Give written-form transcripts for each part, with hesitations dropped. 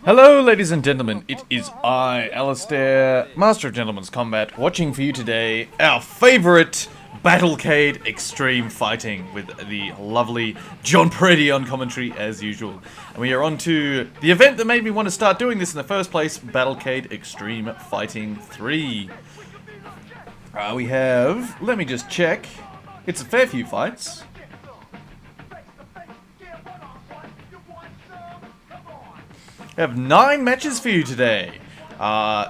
Hello, ladies and gentlemen, it is I, Alistair, Master of Gentleman's Combat, watching for you today our favourite Battlecade Extreme Fighting with the lovely John Peretti on commentary as usual. And we are on to the event that made me want to start doing this in the first place, Battlecade Extreme Fighting 3. We have, let me just check, it's a fair few fights. We have 9 matches for you today,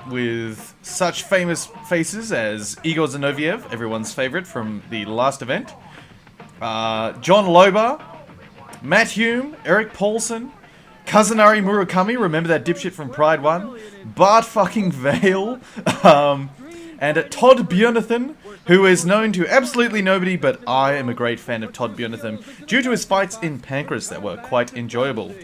with such famous faces as Igor Zinoviev, everyone's favourite from the last event, John Lobo, Matt Hume, Eric Paulson, Kazunori Murakami, remember that dipshit from Pride 1, Bart fucking Vale, and Todd Bjornathan, who is known to absolutely nobody, but I am a great fan of Todd Bjornathan due to his fights in Pancras that were quite enjoyable.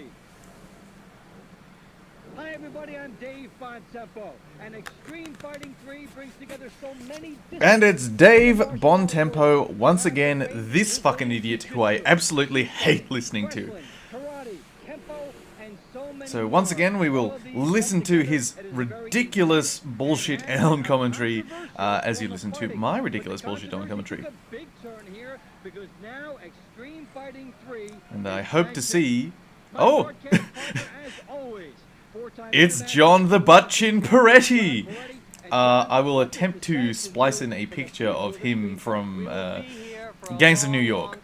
And Extreme Fighting 3 brings together so many. And it's Dave Bontempo once again, this fucking idiot who I absolutely hate listening to. So once again we will listen to his ridiculous bullshit on commentary as you listen to my ridiculous bullshit on commentary. And I hope to see... Oh! It's John the Butt-Chin Peretti! I will attempt to splice in a picture of him from Gangs of New York.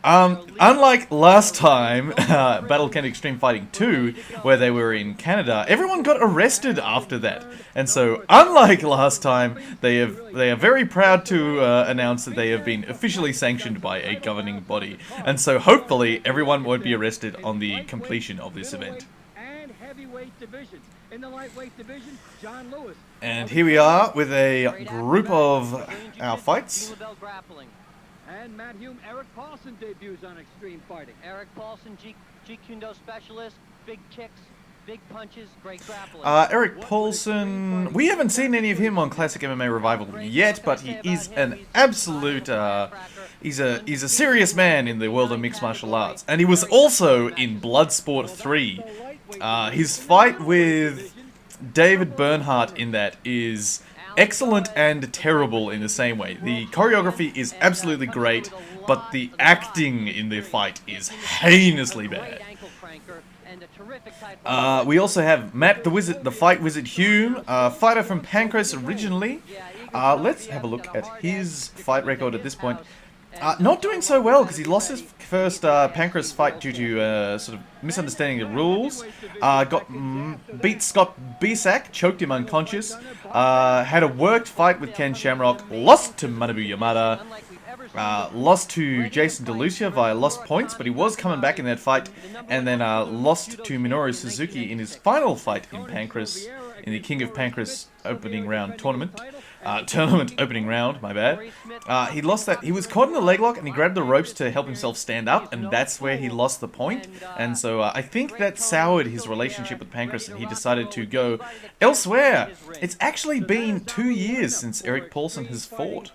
Unlike last time, Battlecade Extreme Fighting 2, where they were in Canada, everyone got arrested after that. And so, unlike last time, they are very proud to announce that they have been officially sanctioned by a governing body. And so, hopefully, everyone won't be arrested on the completion of this event. And here we are with a group of our fights. And Matt Hume, Eric Paulson debuts on Extreme Fighting. Eric Paulson, Jeet specialist, big kicks, big punches, great grappling. Eric Paulson, we haven't seen any of him on Classic MMA Revival yet, but he is an absolute, he's a serious man in the world of mixed martial arts. And he was also in Bloodsport 3. His fight with David Bernhardt in that is excellent and terrible in the same way. The choreography is absolutely great, but the acting in the fight is heinously bad. We also have Matt the Fight Wizard Hume, fighter from Pancras originally. Let's have a look at his fight record at this point. Not doing so well, because he lost his first Pancras fight due to sort of misunderstanding the rules. Beat Scott Bisak, choked him unconscious. Had a worked fight with Ken Shamrock, lost to Manabu Yamada. Lost to Jason DeLucia via lost points, but he was coming back in that fight. And then lost to Minoru Suzuki in his final fight in Pancras, in the King of Pancras opening round tournament. Opening round, my bad. He lost that. He was caught in the leg lock and he grabbed the ropes to help himself stand up, and that's where he lost the point. And so I think that soured his relationship with Pancras and he decided to go elsewhere. It's actually been 2 years since Eric Paulson has fought.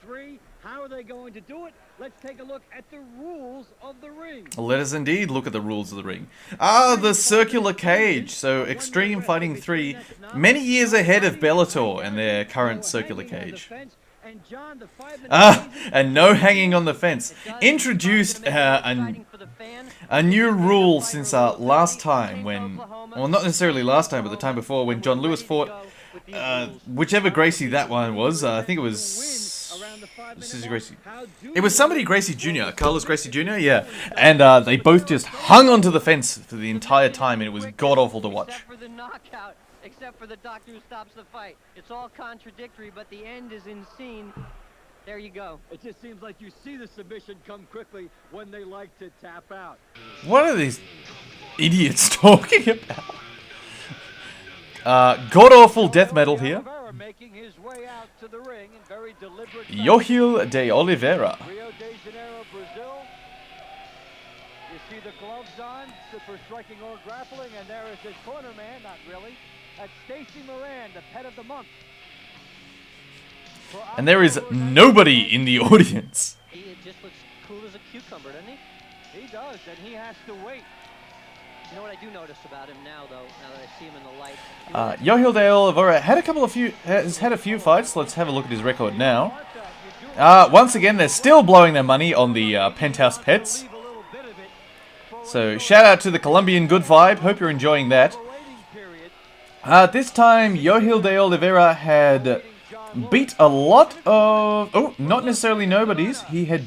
How are they going to do it? Let's take a look at the rules of the ring. Let us indeed look at the rules of the ring. The circular cage. So Extreme Fighting 3, many years ahead of Bellator and their current circular cage. And no hanging on the fence. Introduced a new rule since last time when, well, not necessarily last time, but the time before when John Lewis fought whichever Gracie that one was. I think it was... This is Gracie. It was somebody Gracie Jr., Carlos Gracie Jr., yeah. And they both just hung onto the fence for the entire time, and it was god-awful to watch. Except for the knockout, except for the doctor who stops the fight. It's all contradictory, but the end is in scene. There you go. It just seems like you see the submission come quickly when they like to tap out. What are these idiots talking about? God-awful death metal here. Yohil de Oliveira. Rio de Janeiro, Brazil. You see the gloves on for striking or grappling, and there is his corner man, not really. That's Stacy Moran, the pet of the month. And there is nobody in the audience. He just looks cool as a cucumber, doesn't he? He does, and he has to wait. You know what I do notice about him now, though, now that I see him in the light? Yohil de Oliveira has had a few fights. Let's have a look at his record now. Once again, they're still blowing their money on the Penthouse Pets. So, shout out to the Colombian Good Vibe. Hope you're enjoying that. This time, Yohil de Oliveira had beat a lot of... Oh, not necessarily nobodies. He had...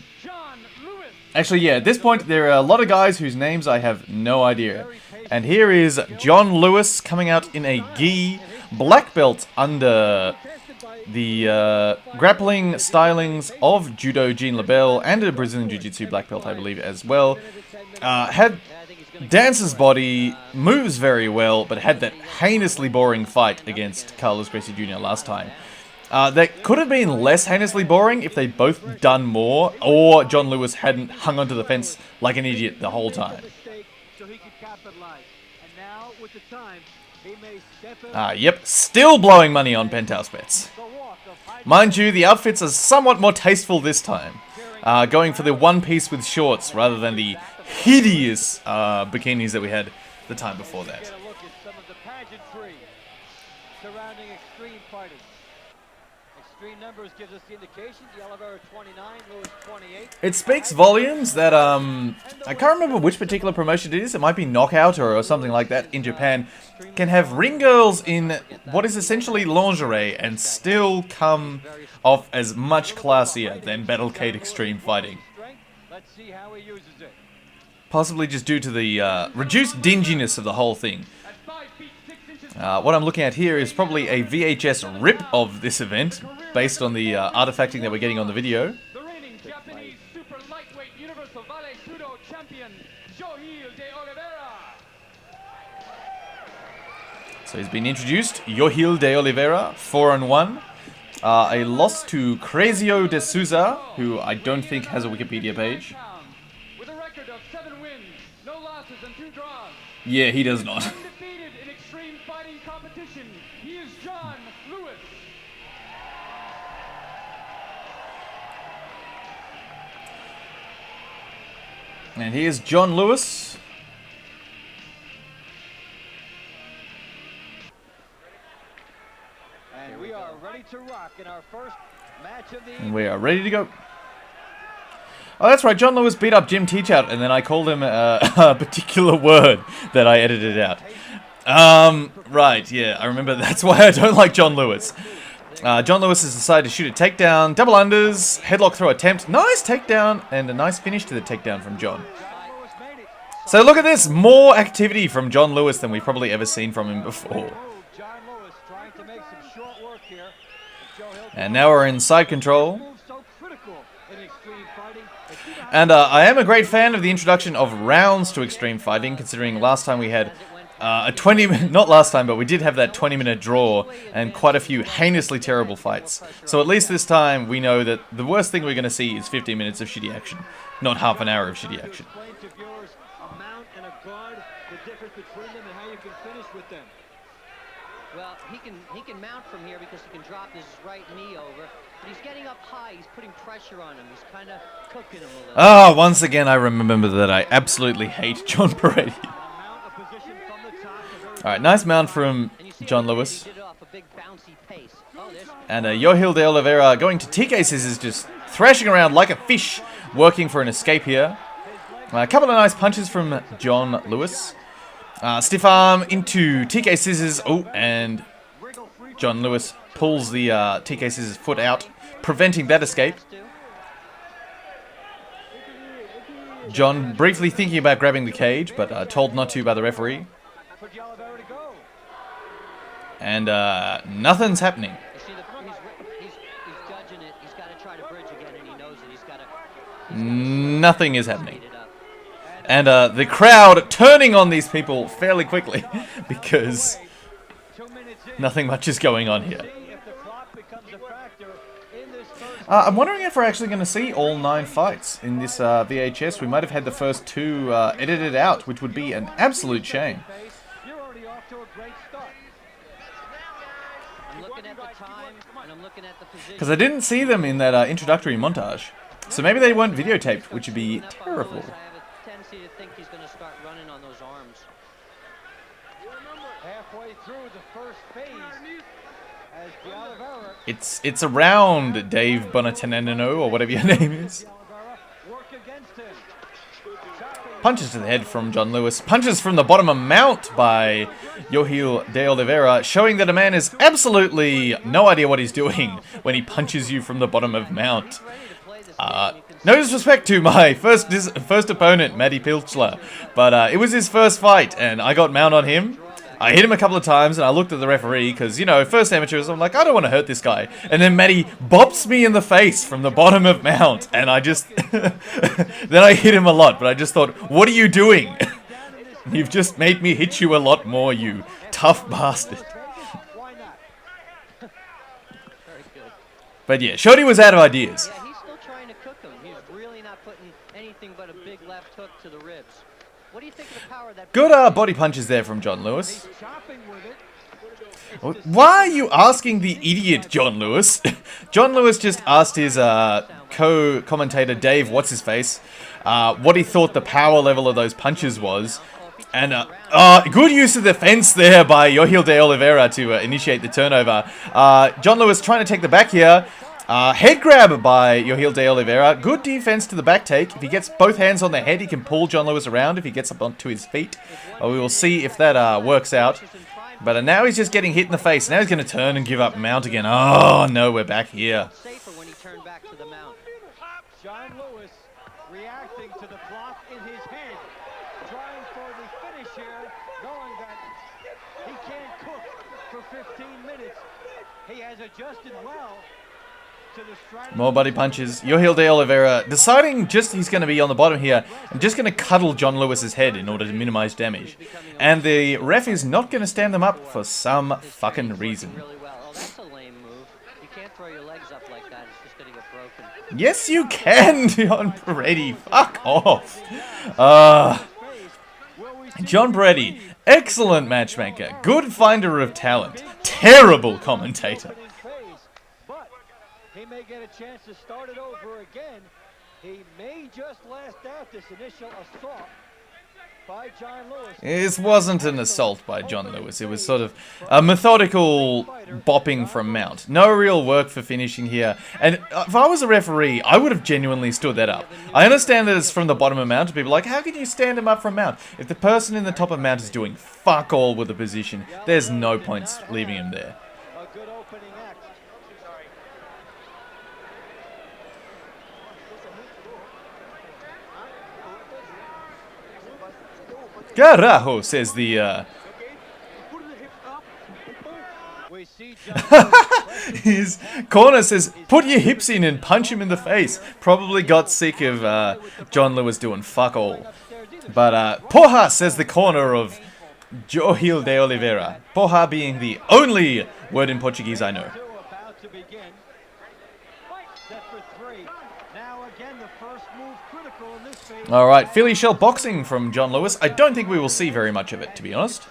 Actually, yeah, at this point, there are a lot of guys whose names I have no idea. And here is John Lewis coming out in a gi black belt under the grappling stylings of Judo Jean LaBelle and a Brazilian Jiu-Jitsu black belt, I believe, as well. Had dancer's body, moves very well, but had that heinously boring fight against Carlos Gracie Jr. last time. That could have been less heinously boring if they'd both done more, or John Lewis hadn't hung onto the fence like an idiot the whole time. Yep, still blowing money on Penthouse Bets. Mind you, the outfits are somewhat more tasteful this time. Going for the one piece with shorts rather than the hideous bikinis that we had the time before that. It speaks volumes that, I can't remember which particular promotion it is, it might be Knockout or something like that in Japan, can have ring girls in what is essentially lingerie and still come off as much classier than Battlecade Extreme Fighting. Possibly just due to the reduced dinginess of the whole thing. What I'm looking at here is probably a VHS rip of this event, based on the artifacting that we're getting on the video. The reigning Japanese super lightweight universal ballet judo champion, Yohil de Oliveira. So he's been introduced, Yohil de Oliveira, 4-1. A loss to Crazio de Souza, who I don't think has a Wikipedia page. With a record of 7 wins, no losses and 2 draws. Yeah, he does not. Undefeated in extreme fighting competition, he is John Lewis. And here's John Lewis. And we are ready to rock in our first match of the And we are ready to go. Oh, that's right. John Lewis beat up Jim Teachout, and then I called him a particular word that I edited out. Right, yeah, I remember. That's why I don't like John Lewis. John Lewis has decided to shoot a takedown, double unders, headlock throw attempt. Nice takedown, and a nice finish to the takedown from John. So look at this, more activity from John Lewis than we've probably ever seen from him before. And now we're in side control. And I am a great fan of the introduction of rounds to extreme fighting, considering last time we had a 20-minute, not last time, but we did have that 20-minute draw and quite a few heinously terrible fights. So at least this time we know that the worst thing we're going to see is 15 minutes of shitty action, not half an hour of shitty action. Well, he can mount from here because he can drop his right knee over. But he's getting up high. He's putting pressure on him. He's kind of cooking him a little. Ah, once again, I remember that I absolutely hate John Peretti. Alright, nice mount from John Lewis. And Yohil de Oliveira going to TK Scissors, just thrashing around like a fish, working for an escape here. A couple of nice punches from John Lewis. Stiff arm into TK Scissors. Oh, and John Lewis pulls the TK Scissors foot out, preventing that escape. John briefly thinking about grabbing the cage, but told not to by the referee. And nothing's happening. Nothing is happening. And the crowd turning on these people fairly quickly because nothing much is going on here. I'm wondering if we're actually going to see all 9 fights in this VHS. We might have had the first 2 edited out, which would be an absolute shame. Because I didn't see them in that introductory montage. So maybe they weren't videotaped, which would be terrible. It's around Dave Bonatenano, or whatever your name is. Punches to the head from John Lewis. Punches from the bottom of mount by Yohil de Oliveira, showing that a man has absolutely no idea what he's doing when he punches you from the bottom of mount. No disrespect to my first opponent, Matty Pilchler, but it was his first fight, and I got mount on him. I hit him a couple of times, and I looked at the referee, because, you know, first amateurs, I'm like, I don't want to hurt this guy. And then Matty bops me in the face from the bottom of mount, and I just... then I hit him a lot, but I just thought, what are you doing? You've just made me hit you a lot more, you tough bastard. But yeah, Shorty was out of ideas. Yeah, he's still trying to cook him. He's really not putting anything but a big left hook to the ribs. What do you think of the power that... Good body punches there from John Lewis. Why are you asking the idiot John Lewis? John Lewis just asked his co-commentator Dave, what's-his-face, what he thought the power level of those punches was. And good use of the fence there by Yohil de Oliveira to initiate the turnover. John Lewis trying to take the back here. Head grab by Yohil de Oliveira. Good defense to the back take. If he gets both hands on the head, he can pull John Lewis around if he gets up onto his feet. We will see if that works out. But now he's just getting hit in the face. Now he's going to turn and give up mount again. Oh, no, we're back here. John Lewis reacting to the clock in his head, trying for the finish here, knowing that he can't cook for 15 minutes. He has adjusted well. More body punches. Yohil de Oliveira deciding just he's going to be on the bottom here and just going to cuddle John Lewis's head in order to minimize damage. And the ref is not going to stand them up for some fucking reason. Yes, you can, John Brady. Fuck off. John Brady, excellent matchmaker, good finder of talent, terrible commentator. He may get a chance to start it over again. He may just last out this initial assault by John Lewis. This wasn't an assault by John Lewis. It was sort of a methodical bopping from mount. No real work for finishing here. And if I was a referee, I would have genuinely stood that up. I understand that it's from the bottom of mount. People are like, how can you stand him up from mount? If the person in the top of mount is doing fuck all with the position, there's no points leaving him there. A good opening act. Carajo, says the, his corner says, put your hips in and punch him in the face. Probably got sick of John Lewis doing fuck all. But Porra, says the corner of Yohil de Oliveira. Porra being the only word in Portuguese I know. Alright, Philly shell boxing from John Lewis. I don't think we will see very much of it, to be honest.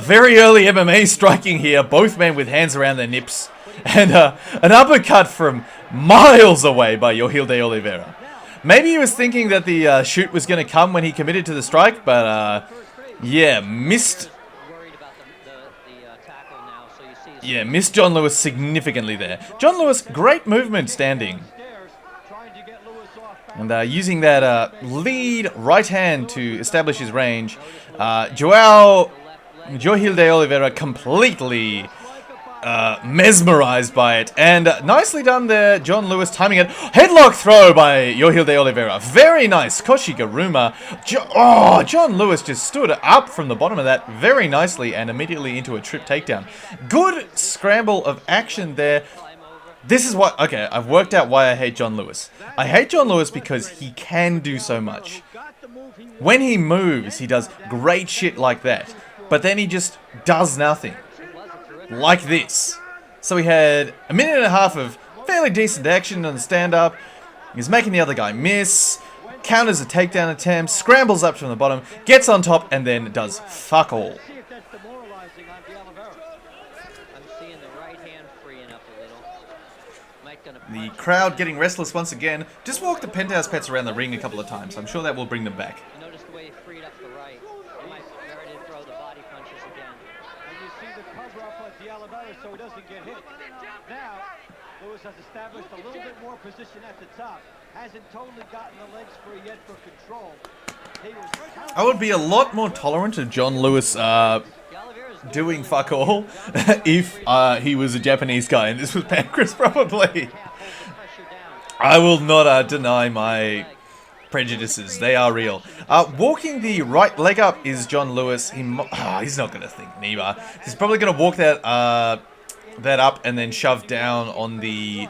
Very early MMA striking here. Both men with hands around their nips. And an uppercut from miles away by Yohil de Oliveira. Maybe he was thinking that the shoot was going to come when he committed to the strike, but yeah, missed. Yeah, missed John Lewis significantly there. John Lewis, great movement standing. And using that lead right hand to establish his range. Yohil de Oliveira completely mesmerized by it. And nicely done there, John Lewis timing it. Headlock throw by Yohil de Oliveira. Very nice. Koshiguruma. John Lewis just stood up from the bottom of that very nicely and immediately into a trip takedown. Good scramble of action there. This is what... Okay, I've worked out why I hate John Lewis. I hate John Lewis because he can do so much. When he moves, he does great shit like that. But then he just does nothing. Like this. So he had a minute and a half of fairly decent action on the stand-up. He's making the other guy miss. Counters a takedown attempt. Scrambles up from the bottom. Gets on top and then does fuck all. The crowd getting restless once again. Just walk the Penthouse Pets around the ring a couple of times. I'm sure that will bring them back. Notice the way he freed up the right. He might throw the body punches again. And you see the cover up of the first so he doesn't get hit. Now, Lewis has established a little bit more position at the top. Hasn't totally gotten the legs free yet for control. I would be a lot more tolerant of John Lewis doing fuck all if he was a Japanese guy and this was Pancras, probably. I will not deny my prejudices. They are real. Walking the right leg up is John Lewis. He's not going to think neither. He's probably going to walk that up and then shove down on the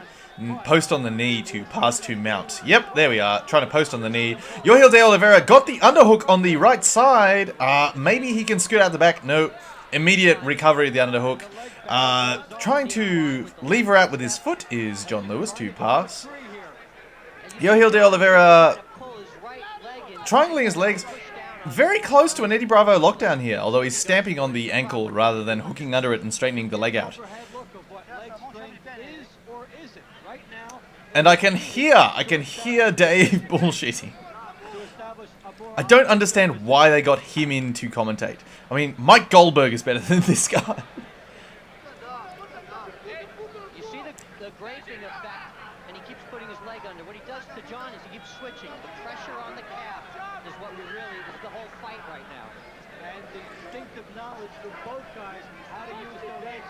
post on the knee to pass to mount. Yep, there we are. Trying to post on the knee. Yohil de Oliveira got the underhook on the right side. Maybe he can scoot out the back. No. Immediate recovery of the underhook. Trying to lever out with his foot is John Lewis to pass. Yohil de Oliveira triangling his legs. Very close to an Eddie Bravo lockdown here, although he's stamping on the ankle rather than hooking under it and straightening the leg out. And I can hear Dave bullshitting. I don't understand why they got him in to commentate. I mean, Mike Goldberg is better than this guy. You see the graping effect, and he keeps putting his leg under. What he does to John is he keeps switching. The pressure on the calf is what is the whole fight right now. And the instinctive knowledge from both guys how to use their legs.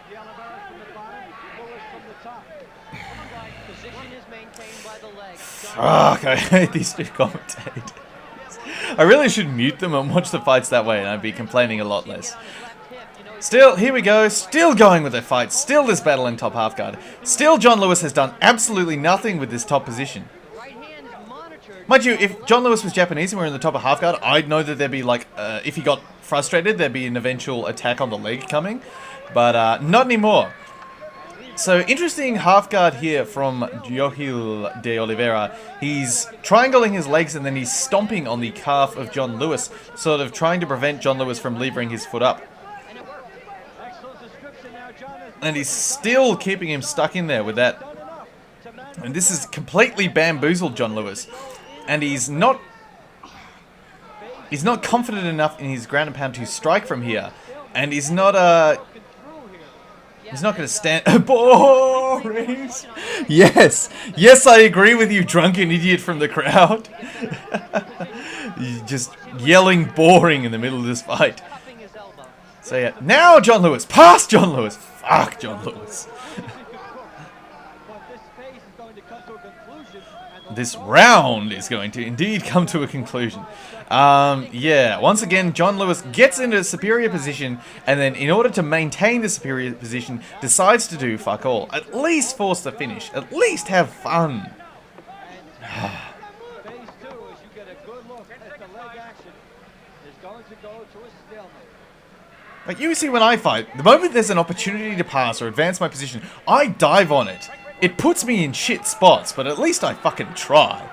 The Oliveira from the bottom, Lewis from the top. Position is maintained by the leg. Fuck, I hate these two commentators. I really should mute them and watch the fights that way, and I'd be complaining a lot less. Still, here we go. Still going with their fight. Still this battle in top half guard. Still John Lewis has done absolutely nothing with this top position. Mind you, if John Lewis was Japanese and we were in the top of half guard, I'd know that there'd be like, if he got frustrated, there'd be an eventual attack on the leg coming. But not anymore. So, interesting half guard here from Yohil de Oliveira. He's triangling his legs and then he's stomping on the calf of John Lewis, sort of trying to prevent John Lewis from levering his foot up. And he's still keeping him stuck in there with that. And this is completely bamboozled John Lewis. And he's not confident enough in his ground and pound to strike from here. And he's not going to stand. Boring. Yes. Yes, I agree with you, drunken idiot from the crowd. Just yelling boring in the middle of this fight. So yeah, now John Lewis. Past John Lewis. Fuck John Lewis. This round is going to indeed come to a conclusion. Yeah, once again, John Lewis gets into a superior position, and then in order to maintain the superior position, decides to do fuck all. At least force the finish. At least have fun. Phase 2, as you get a good look at the leg action, is going to go to a stalemate. Like you see when I fight, the moment there's an opportunity to pass or advance my position, I dive on it. It puts me in shit spots, but at least I fucking try.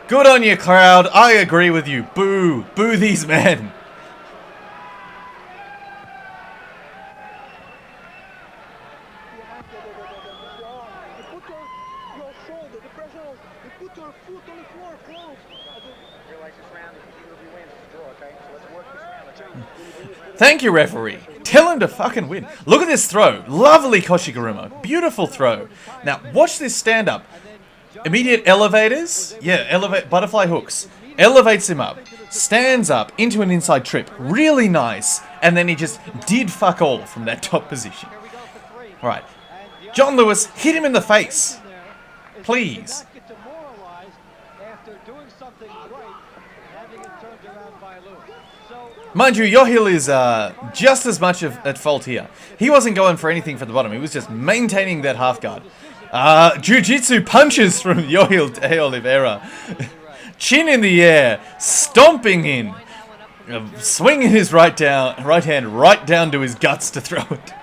Good on you, crowd. I agree with you. Boo. Boo these men. Thank you, referee. Tell him to fucking win. Look at this throw. Lovely Koshiguruma. Beautiful throw. Now, watch this stand-up. Immediate elevators. Yeah, butterfly hooks. Elevates him up. Stands up into an inside trip. Really nice. And then he just did fuck all from that top position. Alright. John Lewis, hit him in the face. Please. Mind you, Yohil is just as much at fault here. He wasn't going for anything from the bottom. He was just maintaining that half guard. Jiu-Jitsu punches from Yohil de Oliveira. Chin in the air, stomping in. Swinging his right hand right down to his guts to throw it.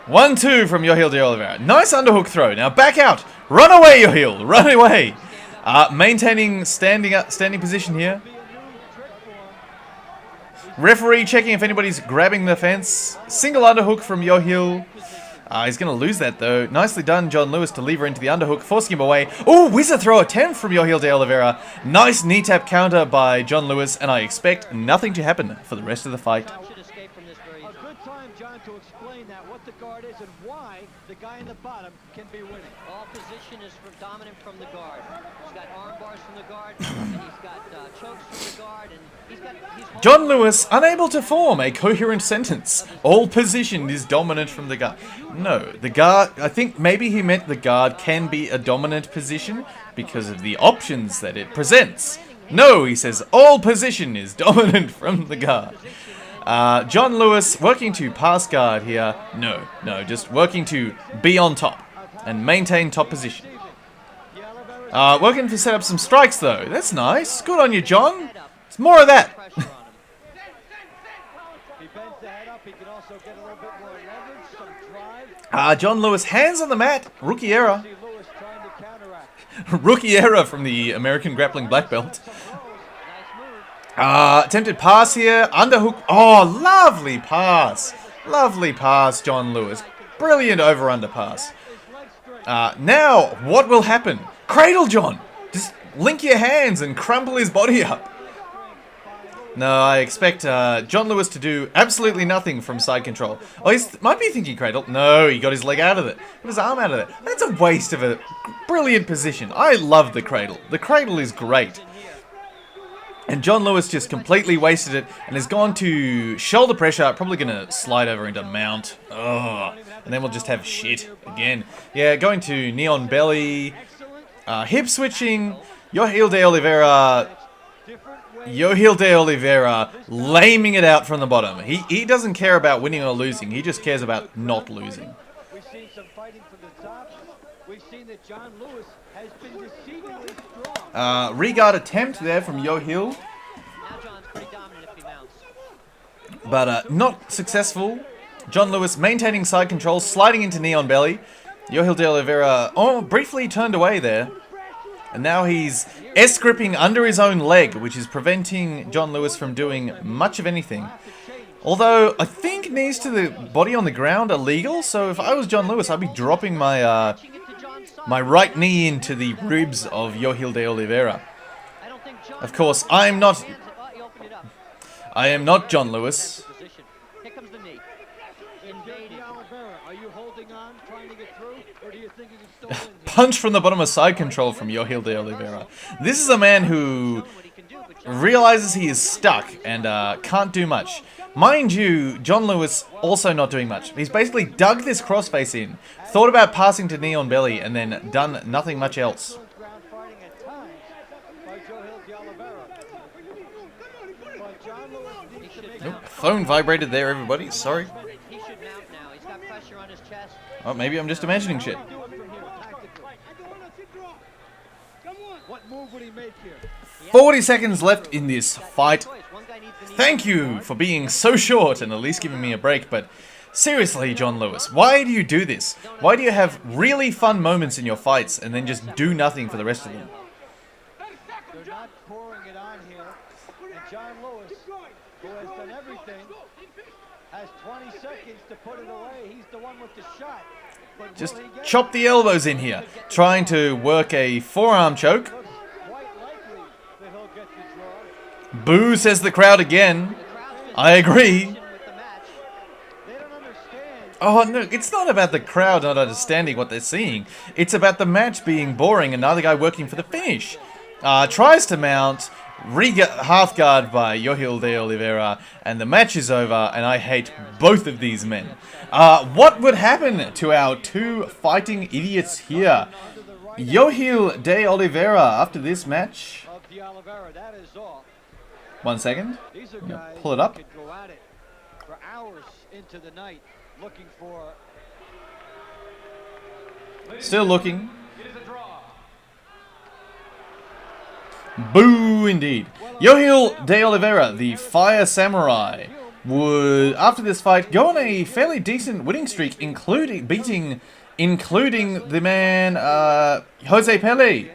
1-2 from Yohil de Oliveira. Nice underhook throw. Now back out. Run away, Yohil. Run away. Maintaining standing position here. Referee checking if anybody's grabbing the fence. Single underhook from Yohil. He's going to lose that, though. Nicely done, John Lewis, to lever into the underhook, forcing him away. Oh, wizard throw attempt from Yohil de Oliveira. Nice knee tap counter by John Lewis, and I expect nothing to happen for the rest of the fight. A good time, John, to explain that, what the guard is and why the guy in the bottom can be winning. All position is dominant from the guard. He's got arm bars from the guard, and he's got chokes from the guard, and he's John Lewis, unable to form a coherent sentence. All position is dominant from the guard. No, the guard, I think maybe he meant the guard can be a dominant position because of the options that it presents. No, he says all position is dominant from the guard. John Lewis working to pass guard here. No, just working to be on top and maintain top position. Working to set up some strikes though. That's nice. Good on you, John. It's more of that. John Lewis, hands on the mat. Rookie error. Rookie error from the American grappling black belt. Attempted pass here. Underhook. Oh, lovely pass. Lovely pass, John Lewis. Brilliant over-under pass. Now, what will happen? Cradle John. Just link your hands and crumple his body up. No, I expect John Lewis to do absolutely nothing from side control. Oh, he might be thinking cradle. No, he got his leg out of it. Got his arm out of it. That's a waste of a brilliant position. I love the cradle. The cradle is great. And John Lewis just completely wasted it and has gone to shoulder pressure. Probably going to slide over into mount. Oh, and then we'll just have shit again. Yeah, going to knee on belly. Hip switching. Yohil de Oliveira laming it out from the bottom. He doesn't care about winning or losing. He just cares about not losing. We've seen some fighting from the top. We've seen that John Lewis has been deceivingly strong. Regard attempt there from Yohil. But not successful. John Lewis maintaining side control, sliding into knee on belly. Yohil de Oliveira, briefly turned away there. And now he's S-gripping under his own leg, which is preventing John Lewis from doing much of anything. Although, I think knees to the body on the ground are legal, so if I was John Lewis, I'd be dropping my my right knee into the ribs of Yohil de Oliveira. Of course, I am not John Lewis. Punch from the bottom of side control from Yohil de Oliveira. This is a man who realizes he is stuck and can't do much. Mind you, John Lewis also not doing much. He's basically dug this crossface in, thought about passing to knee on belly, and then done nothing much else. Nope. Phone vibrated there, everybody. Sorry. Oh, maybe I'm just imagining shit. What move would he make here? 40 seconds left in this fight. Thank you for being so short and at least giving me a break, but seriously, John Lewis, why do you do this? Why do you have really fun moments in your fights and then just do nothing for the rest of them? They're not pouring it on here, and John Lewis, who has done everything, has 20 seconds to put it away. He's the one with the shot. Just chop the elbows in here, trying to work a forearm choke. Boo, says the crowd again. I agree. Oh, no, it's not about the crowd not understanding what they're seeing. It's about the match being boring and another guy working for the finish. Tries to mount, half guard by Yohil de Oliveira, and the match is over, and I hate both of these men. What would happen to our two fighting idiots here? Yohil de Oliveira, after this match... One second. Pull it up. For hours into the night, looking for... Still looking. Boo, indeed. Yohil de Oliveira, the Fire Samurai, would, after this fight, go on a fairly decent winning streak, including the man, Jose Pele.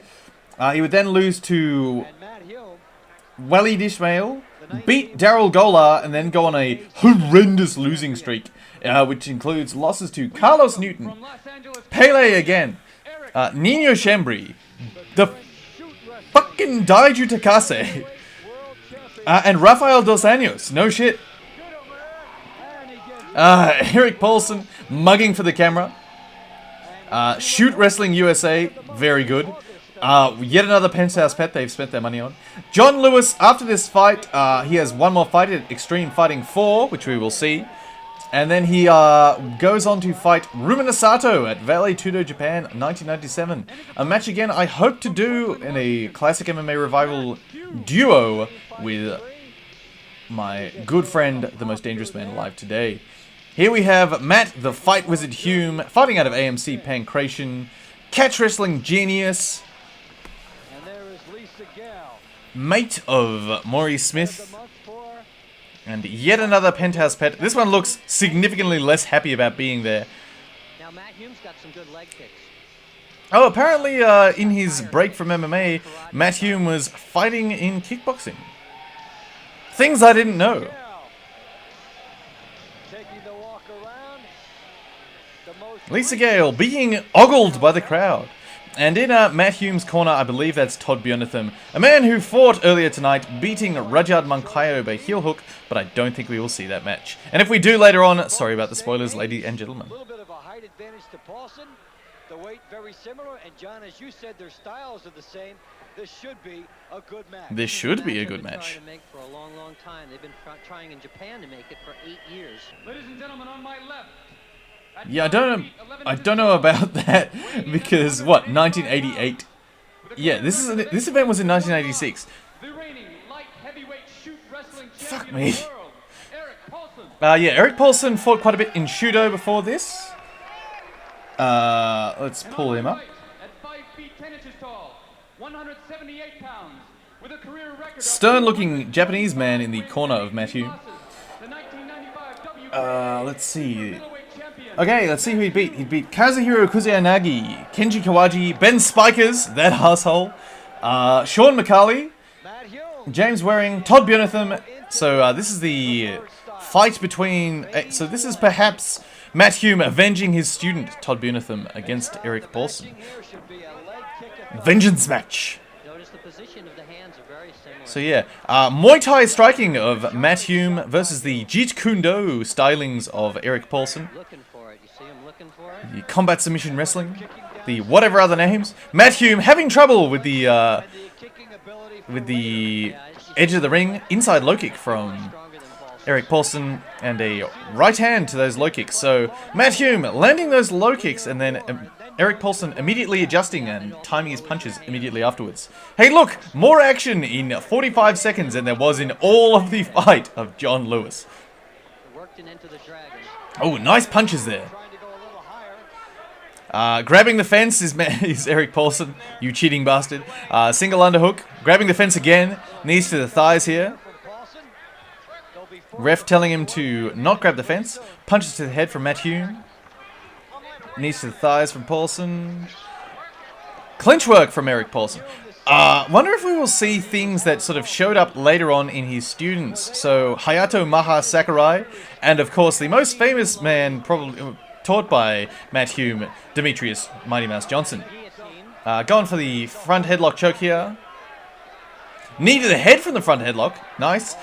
He would then lose to Waleed Ismail beat Daryl Golar and then go on a horrendous losing streak, which includes losses to Carlos Newton, Pele again, Nino Shembri, the fucking Daiju Takase, and Rafael Dos Anjos. No shit. Eric Paulson mugging for the camera. Shoot Wrestling USA, very good. Yet another Penthouse pet they've spent their money on. John Lewis, after this fight, he has one more fight at Extreme Fighting 4, which we will see. And then he goes on to fight Rumina Sato at Vale Tudo Japan 1997. A match again I hope to do in a classic MMA revival duo with my good friend, the most dangerous man alive today. Here we have Matt, the Fight Wizard Hume, fighting out of AMC Pancration, catch wrestling genius, mate of Maurice Smith, and yet another Penthouse pet. This one looks significantly less happy about being there. Now Matt Hume's got some good leg kicks. Oh, apparently in his break from MMA, Matt Hume was fighting in kickboxing. Things I didn't know. Lisa Gale being ogled by the crowd. And in Matt Hume's corner, I believe that's Todd Bjornatham, a man who fought earlier tonight, beating Rajad Mankayo by heel hook, but I don't think we will see that match. And if we do later on, sorry about the spoilers, ladies and gentlemen. A little bit of a height advantage to Paulson. The weight very similar, and John, as you said, their styles are the same. This should be a good match. This should be a good match. Trying to make for a long, long time. They've been trying in Japan to make it for 8 years. Ladies and gentlemen, on my left. Yeah, I don't know about that because what, 1988? Yeah, this event was in 1986. Fuck me. Yeah, Eric Paulson fought quite a bit in Shudo before this. Let's pull him up. Stern-looking Japanese man in the corner of Matt Hume. Let's see. Okay, let's see who he beat. He beat Kazuhiro Kusanagi, Kenji Kawaji, Ben Spikers, that asshole, Sean McCarley, James Waring, Todd Bjornatham. So this is the fight between... so this is perhaps Matt Hume avenging his student, Todd Bjornatham, against Eric Paulson. Vengeance match. So yeah, Muay Thai striking of Matt Hume versus the Jeet Kune Do stylings of Eric Paulson. The combat submission wrestling, the whatever other names. Matt Hume having trouble with the edge of the ring, inside low kick from Eric Paulson, and a right hand to those low kicks. So Matt Hume landing those low kicks, and then Eric Paulson immediately adjusting and timing his punches immediately afterwards. Hey look, more action in 45 seconds than there was in all of the fight of John Lewis. Oh, nice punches there. Grabbing the fence is Eric Paulson, you cheating bastard. Single underhook, grabbing the fence again, knees to the thighs here. Ref telling him to not grab the fence, punches to the head from Matt Hume. Knees to the thighs from Paulson. Clinch work from Eric Paulson. Wonder if we will see things that sort of showed up later on in his students. So, Hayato Maha Sakurai, and of course the most famous man probably taught by Matt Hume, Demetrius Mighty Mouse Johnson. Going for the front headlock choke here. Knee to the head from the front headlock. Nice.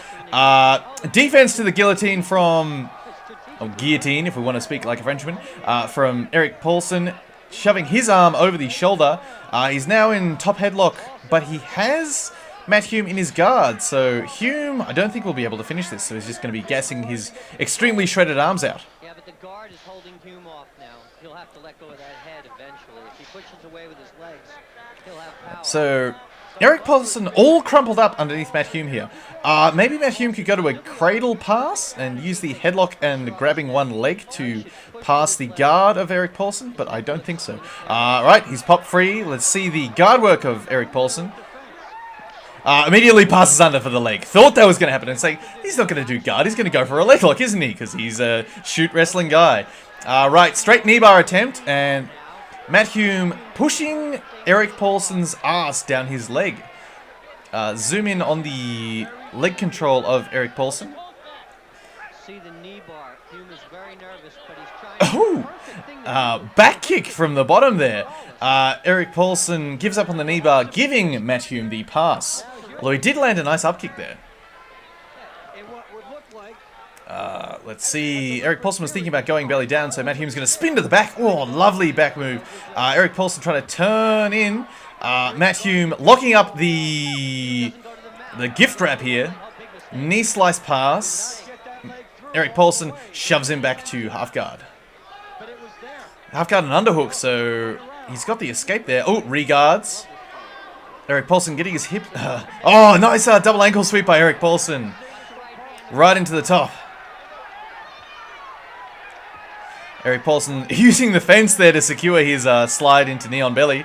Defense to the guillotine from... or guillotine, if we want to speak like a Frenchman, from Eric Paulson, shoving his arm over the shoulder. He's now in top headlock, but he has Matt Hume in his guard, so Hume, I don't think will be able to finish this, so he's just going to be gassing his extremely shredded arms out. Yeah, but the guard is holding Hume off now. He'll have to let go of that head eventually. If he pushes away with his legs, he'll have power. So, Eric Paulson all crumpled up underneath Matt Hume here. Maybe Matt Hume could go to a cradle pass and use the headlock and grabbing one leg to pass the guard of Eric Paulson, but I don't think so. Right, he's popped free. Let's see the guard work of Eric Paulson. Immediately passes under for the leg. Thought that was going to happen and say, he's not going to do guard, he's going to go for a leg lock, isn't he? Because he's a shoot wrestling guy. Right, straight knee bar attempt, and Matt Hume pushing Eric Paulson's ass down his leg. zoom in on the leg control of Eric Paulson. See the knee bar. Hume is very nervous, but he's trying. Oh, back kick from the bottom there. Eric Paulson gives up on the knee bar, giving Matt Hume the pass. Although he did land a nice upkick there. Let's see. Eric Paulson was thinking about going belly down, so Matt Hume's going to spin to the back. Oh, lovely back move. Eric Paulson trying to turn in. Matt Hume locking up the gift wrap here. Knee slice pass. Eric Paulson shoves him back to half guard. Half guard and underhook, so he's got the escape there. Oh, regards. Eric Paulson getting his hip. Oh, nice double ankle sweep by Eric Paulson. Right into the top. Eric Paulson using the fence there to secure his slide into knee on belly.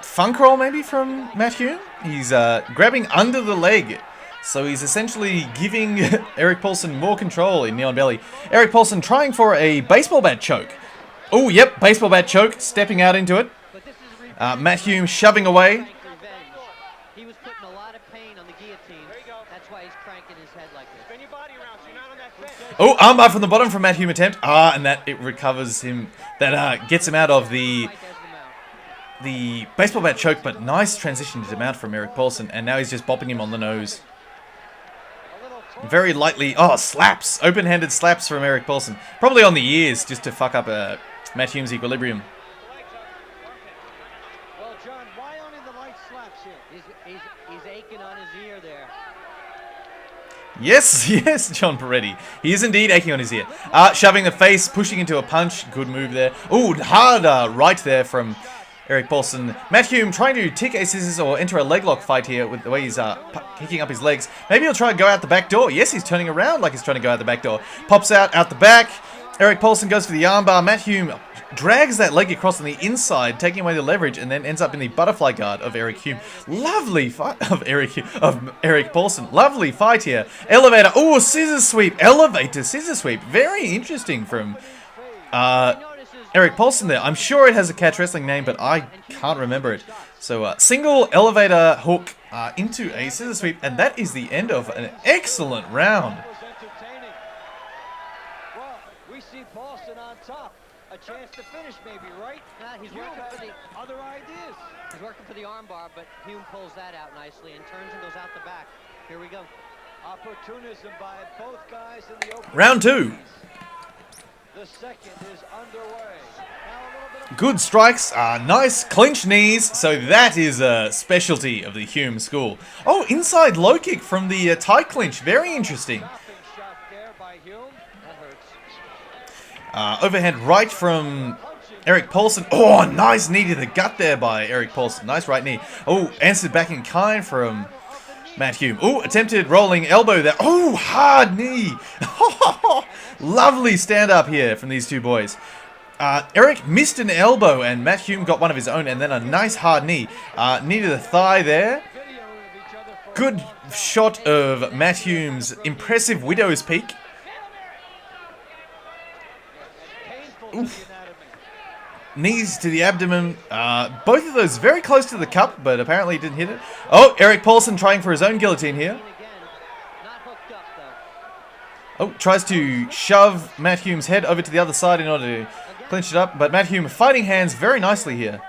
Funk roll maybe from Matt Hume. He's grabbing under the leg. So he's essentially giving Eric Paulson more control in knee on belly. Eric Paulson trying for a baseball bat choke. Oh, yep, baseball bat choke. Stepping out into it. Matt Hume shoving away. He was putting a lot of pain on the guillotine. That's why he's cranking his head like this. Oh, armbar from the bottom from Matt Hume attempt. And that it recovers him. That gets him out of the baseball bat choke, but nice transition to mount from Eric Paulson. And now he's just bopping him on the nose. Very lightly. Oh, slaps. Open-handed slaps from Eric Paulson. Probably on the ears just to fuck up Matt Hume's equilibrium. Well, John, why only the light slaps here? He's aching on his ear there. Yes, yes, John Peretti. He is indeed aching on his ear. Shoving the face, pushing into a punch. Good move there. Ooh, hard right there from Eric Paulson. Matt Hume trying to tick a scissors or enter a leg lock fight here with the way he's kicking up his legs. Maybe he'll try and go out the back door. Yes, he's turning around like he's trying to go out the back door. Pops out the back. Eric Paulson goes for the armbar. Matt Hume drags that leg across on the inside, taking away the leverage, and then ends up in the butterfly guard of Eric Hume. Lovely fight of Eric Paulson. Lovely fight here. Elevator. Oh, scissor sweep. Elevator scissor sweep. Very interesting from Eric Paulson there. I'm sure it has a catch wrestling name, but I can't remember it. So single elevator hook into a scissor sweep, and that is the end of an excellent round. Well, we see Paulson on top. A chance to finish maybe, right? He's working for the other ideas. He's working for the armbar, but Hume pulls that out nicely and turns and goes out the back. Here we go. Opportunism by both guys in the open. Round two. The second is underway. Now a little bit of Good strikes, nice clinch knees, so that is a specialty of the Hume school. Oh, inside low kick from the tight clinch, very interesting. stopping shot there by Hume. That hurts. Overhead right from Eric Paulson. Oh, nice knee to the gut there by Eric Paulson, nice right knee. Oh, answered back in kind from Matt Hume. Oh, attempted rolling elbow there. Oh, hard knee. Lovely stand up here from these two boys. Eric missed an elbow and Matt Hume got one of his own, and then a nice hard knee. Knee to the thigh there. Good shot of Matt Hume's impressive widow's peak. Oof. Knees to the abdomen. Both of those very close to the cup, but apparently didn't hit it. Oh, Eric Paulson trying for his own guillotine here. Oh, tries to shove Matt Hume's head over to the other side in order to clinch it up. But Matt Hume fighting hands very nicely here.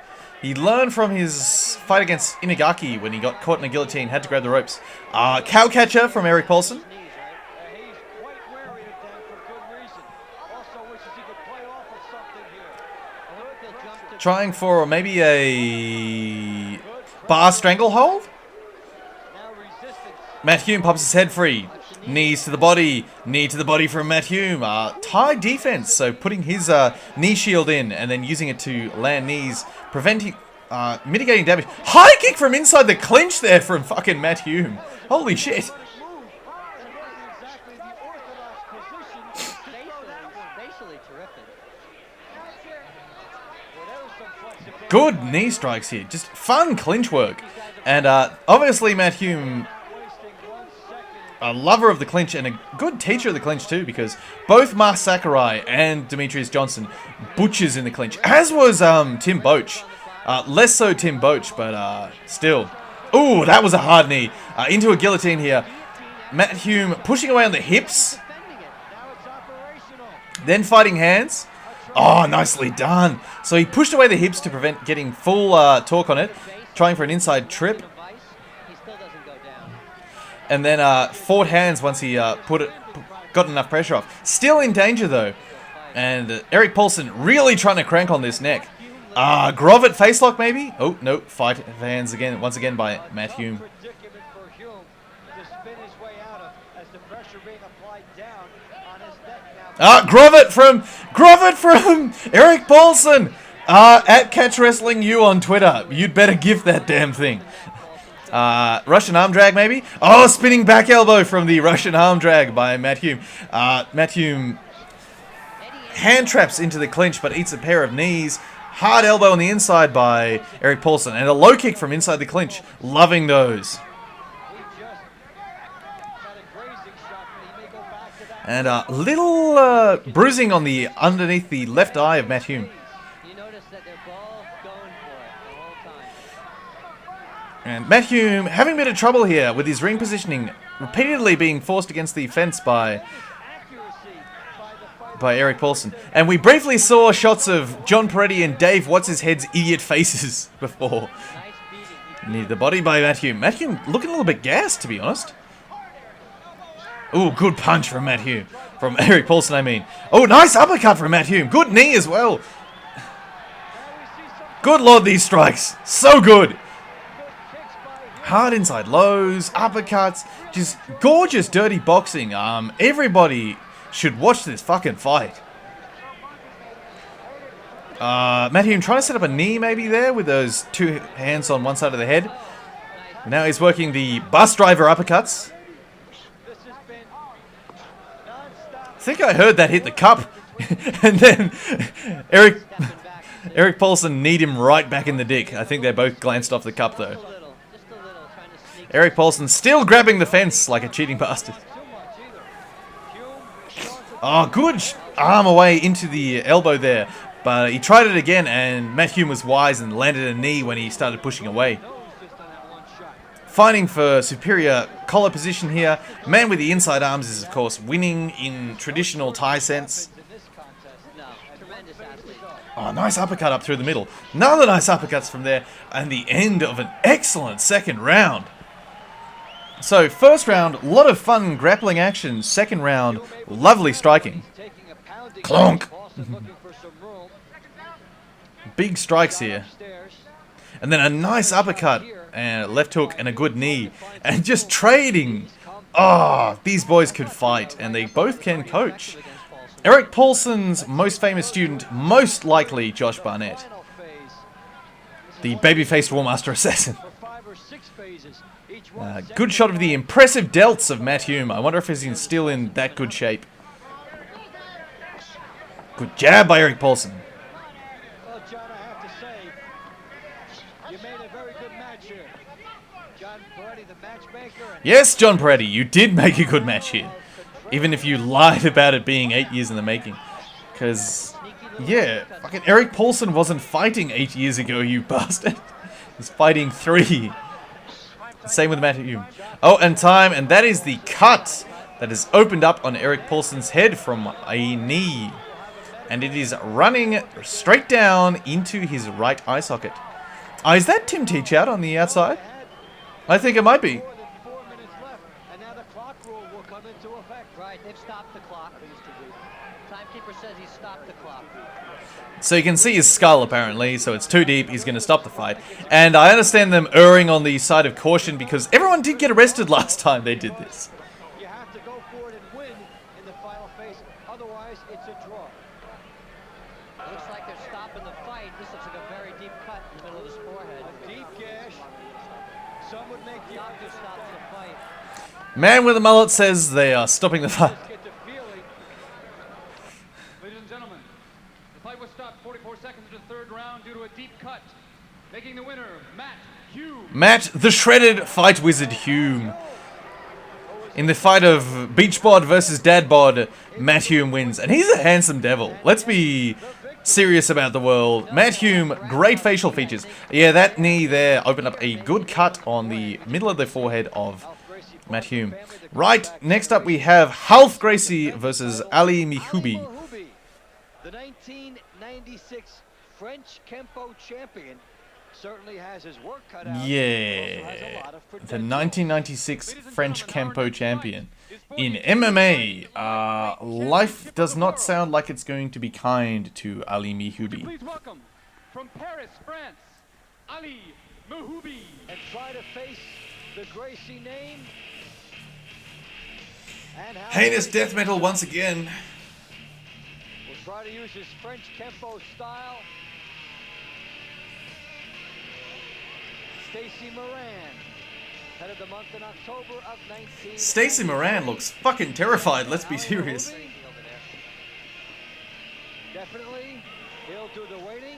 He learned from his fight against Inagaki when he got caught in a guillotine, had to grab the ropes. Cow catcher from Eric Paulson. He's quite wary of them for good reason. Also wishes he could play off of something here. Trying for maybe a bar stranglehold. Now resistance. Matt Hume pops his head free. Knees to the body. Knee to the body from Matt Hume. Tie defense, so putting his knee shield in and then using it to land knees, preventing, mitigating damage. High kick from inside the clinch there from fucking Matt Hume. Holy shit. Exactly the orthodox position. Basically terrific. Well, there was some flexibility. Good knee strikes here. Just fun clinch work. And obviously Matt Hume, a lover of the clinch and a good teacher of the clinch too, because both Mark Sakurai and Demetrius Johnson butchers in the clinch, as was Tim Boach. Less so Tim Boach, but still. Ooh, that was a hard knee. Into a guillotine here. Matt Hume pushing away on the hips. Then fighting hands. Oh, nicely done. So he pushed away the hips to prevent getting full torque on it. Trying for an inside trip. And then fought hands once he got enough pressure off. Still in danger though. And Erik Paulson really trying to crank on this neck. Grovet facelock maybe? Oh, no. Fight hands again, once again by Matt Hume. Grovet from Erik Paulson at Catch Wrestling U on Twitter. You'd better gift that damn thing. Russian arm drag maybe? Oh, spinning back elbow from the Russian arm drag by Matt Hume. Matt Hume hand traps into the clinch but eats a pair of knees. Hard elbow on the inside by Erik Paulson and a low kick from inside the clinch. Loving those. And a little bruising on the underneath the left eye of Matt Hume. You notice that they're both going for it the whole time. And Matt Hume having a bit of trouble here with his ring positioning, repeatedly being forced against the fence by Erik Paulson. And we briefly saw shots of John Peretti and Dave What's-His-Head's idiot faces before. Need the body by Matt Hume. Matt Hume looking a little bit gassed, to be honest. Ooh, good punch from Matt Hume. From Erik Paulson, I mean. Oh, nice uppercut from Matt Hume. Good knee as well. Good lord, these strikes. So good. Hard inside lows, uppercuts. Just gorgeous, dirty boxing. Everybody should watch this fucking fight. Matt Hume trying to set up a knee maybe there with those two hands on one side of the head. Now he's working the bus driver uppercuts. I think I heard that hit the cup. And then Erik Paulson kneed him right back in the dick. I think they both glanced off the cup though. Erik Paulson still grabbing the fence like a cheating bastard. Oh, good arm away into the elbow there. But he tried it again and Matt Hume was wise and landed a knee when he started pushing away. Fighting for superior collar position here. Man with the inside arms is, of course, winning in traditional Thai sense. Oh, nice uppercut up through the middle. Another nice uppercuts from there. And the end of an excellent second round. So, first round, a lot of fun grappling action. Second round, lovely striking. Clonk! Big strikes here. And then a nice uppercut. And a left hook and a good knee. And just trading. Oh, these boys could fight. And they both can coach. Erik Paulson's most famous student, most likely Josh Barnett. The baby-faced War Master Assassin. Good shot of the impressive delts of Matt Hume. I wonder if he's still in that good shape. Good jab by Erik Paulson. Well, John, I have to say, you made a very good match here. John Peretti, the matchmaker. Yes, John Peretti, you did make a good match here. Even if you lied about it being 8 years in the making. Because, yeah, fucking Erik Paulson wasn't fighting 8 years ago, you bastard. He's fighting 3. Same with Matt Hume. Oh, and time, and that is the cut that has opened up on Erik Paulson's head from a knee. And it is running straight down into his right eye socket. Is that Tim Teach out on the outside? I think it might be. Right, they've stopped the clock. Timekeeper says he stopped the clock. So you can see his skull apparently, so it's too deep, he's going to stop the fight. And I understand them erring on the side of caution because everyone did get arrested last time they did this. You have to go for it and win in the final phase, otherwise it's a draw. Looks like they're stopping the fight. This looks like a very deep cut in the middle of his forehead. A deep gash. Some would make the Doctor stops the fight. Man with a mullet says they are stopping the fight. Ladies and gentlemen, the fight was stopped 44 seconds into the third round due to a deep cut. Making the winner, Matt Hume. Matt, the shredded fight wizard Hume. In the fight of Beach Bod versus Dad Bod, Matt Hume wins. And he's a handsome devil. Let's be serious about the world. Matt Hume, great facial features. Yeah, that knee there opened up a good cut on the middle of the forehead of Matt Hume. Right, next up we have Ralph Gracie versus Ali Mihubi. The 1996 French Kempo champion certainly has his work cut out. Yeah, the 1996 French Kempo champion. In MMA, life does not sound like it's going to be kind to Ali Mihubi. Please welcome from Paris, France, Ali Mihubi. And try to face the Gracie name. And how Heinous death metal once again. will try to use his French Kempo style. Stacey Moran, head of the month in October of 19. Stacey Moran looks fucking terrified, let's be serious. Definitely, he'll do the waiting,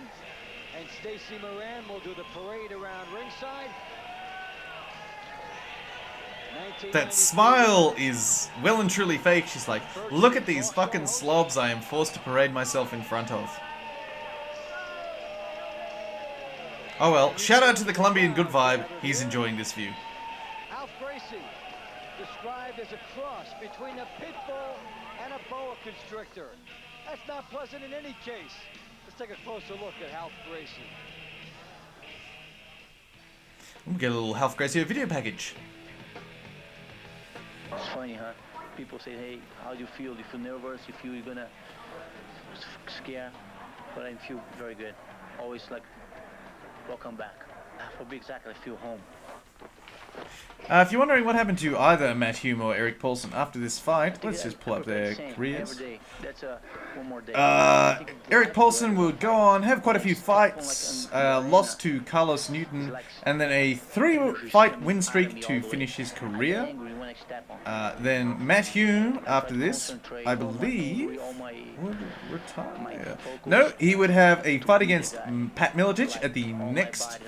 and Stacey Moran will do the parade around ringside. That smile is well and truly fake. She's like, look at these fucking slobs I am forced to parade myself in front of. Oh well, shout out to the Colombian Good Vibe. He's enjoying this view. Ralph Gracie, described as a cross between a pit bull and a boa constrictor. That's not pleasant in any case. Let's take a closer look at Ralph Gracie. We'll get a little Ralph Gracie video package. It's funny, huh? People say, hey, how do you feel? Do you feel nervous? You feel you're gonna scare? But I feel very good. Always like, welcome back. For be exact, I feel home. If you're wondering what happened to either Matt Hume or Eric Paulson after this fight, let's just pull up their careers. One more day. Eric Paulson would go on, have quite a few fights, lost to Carlos Newton, and then a 3-fight win streak to finish his career. Then Matt Hume, after this, I believe, would retire. No, he would have a fight against Pat Miletich at the next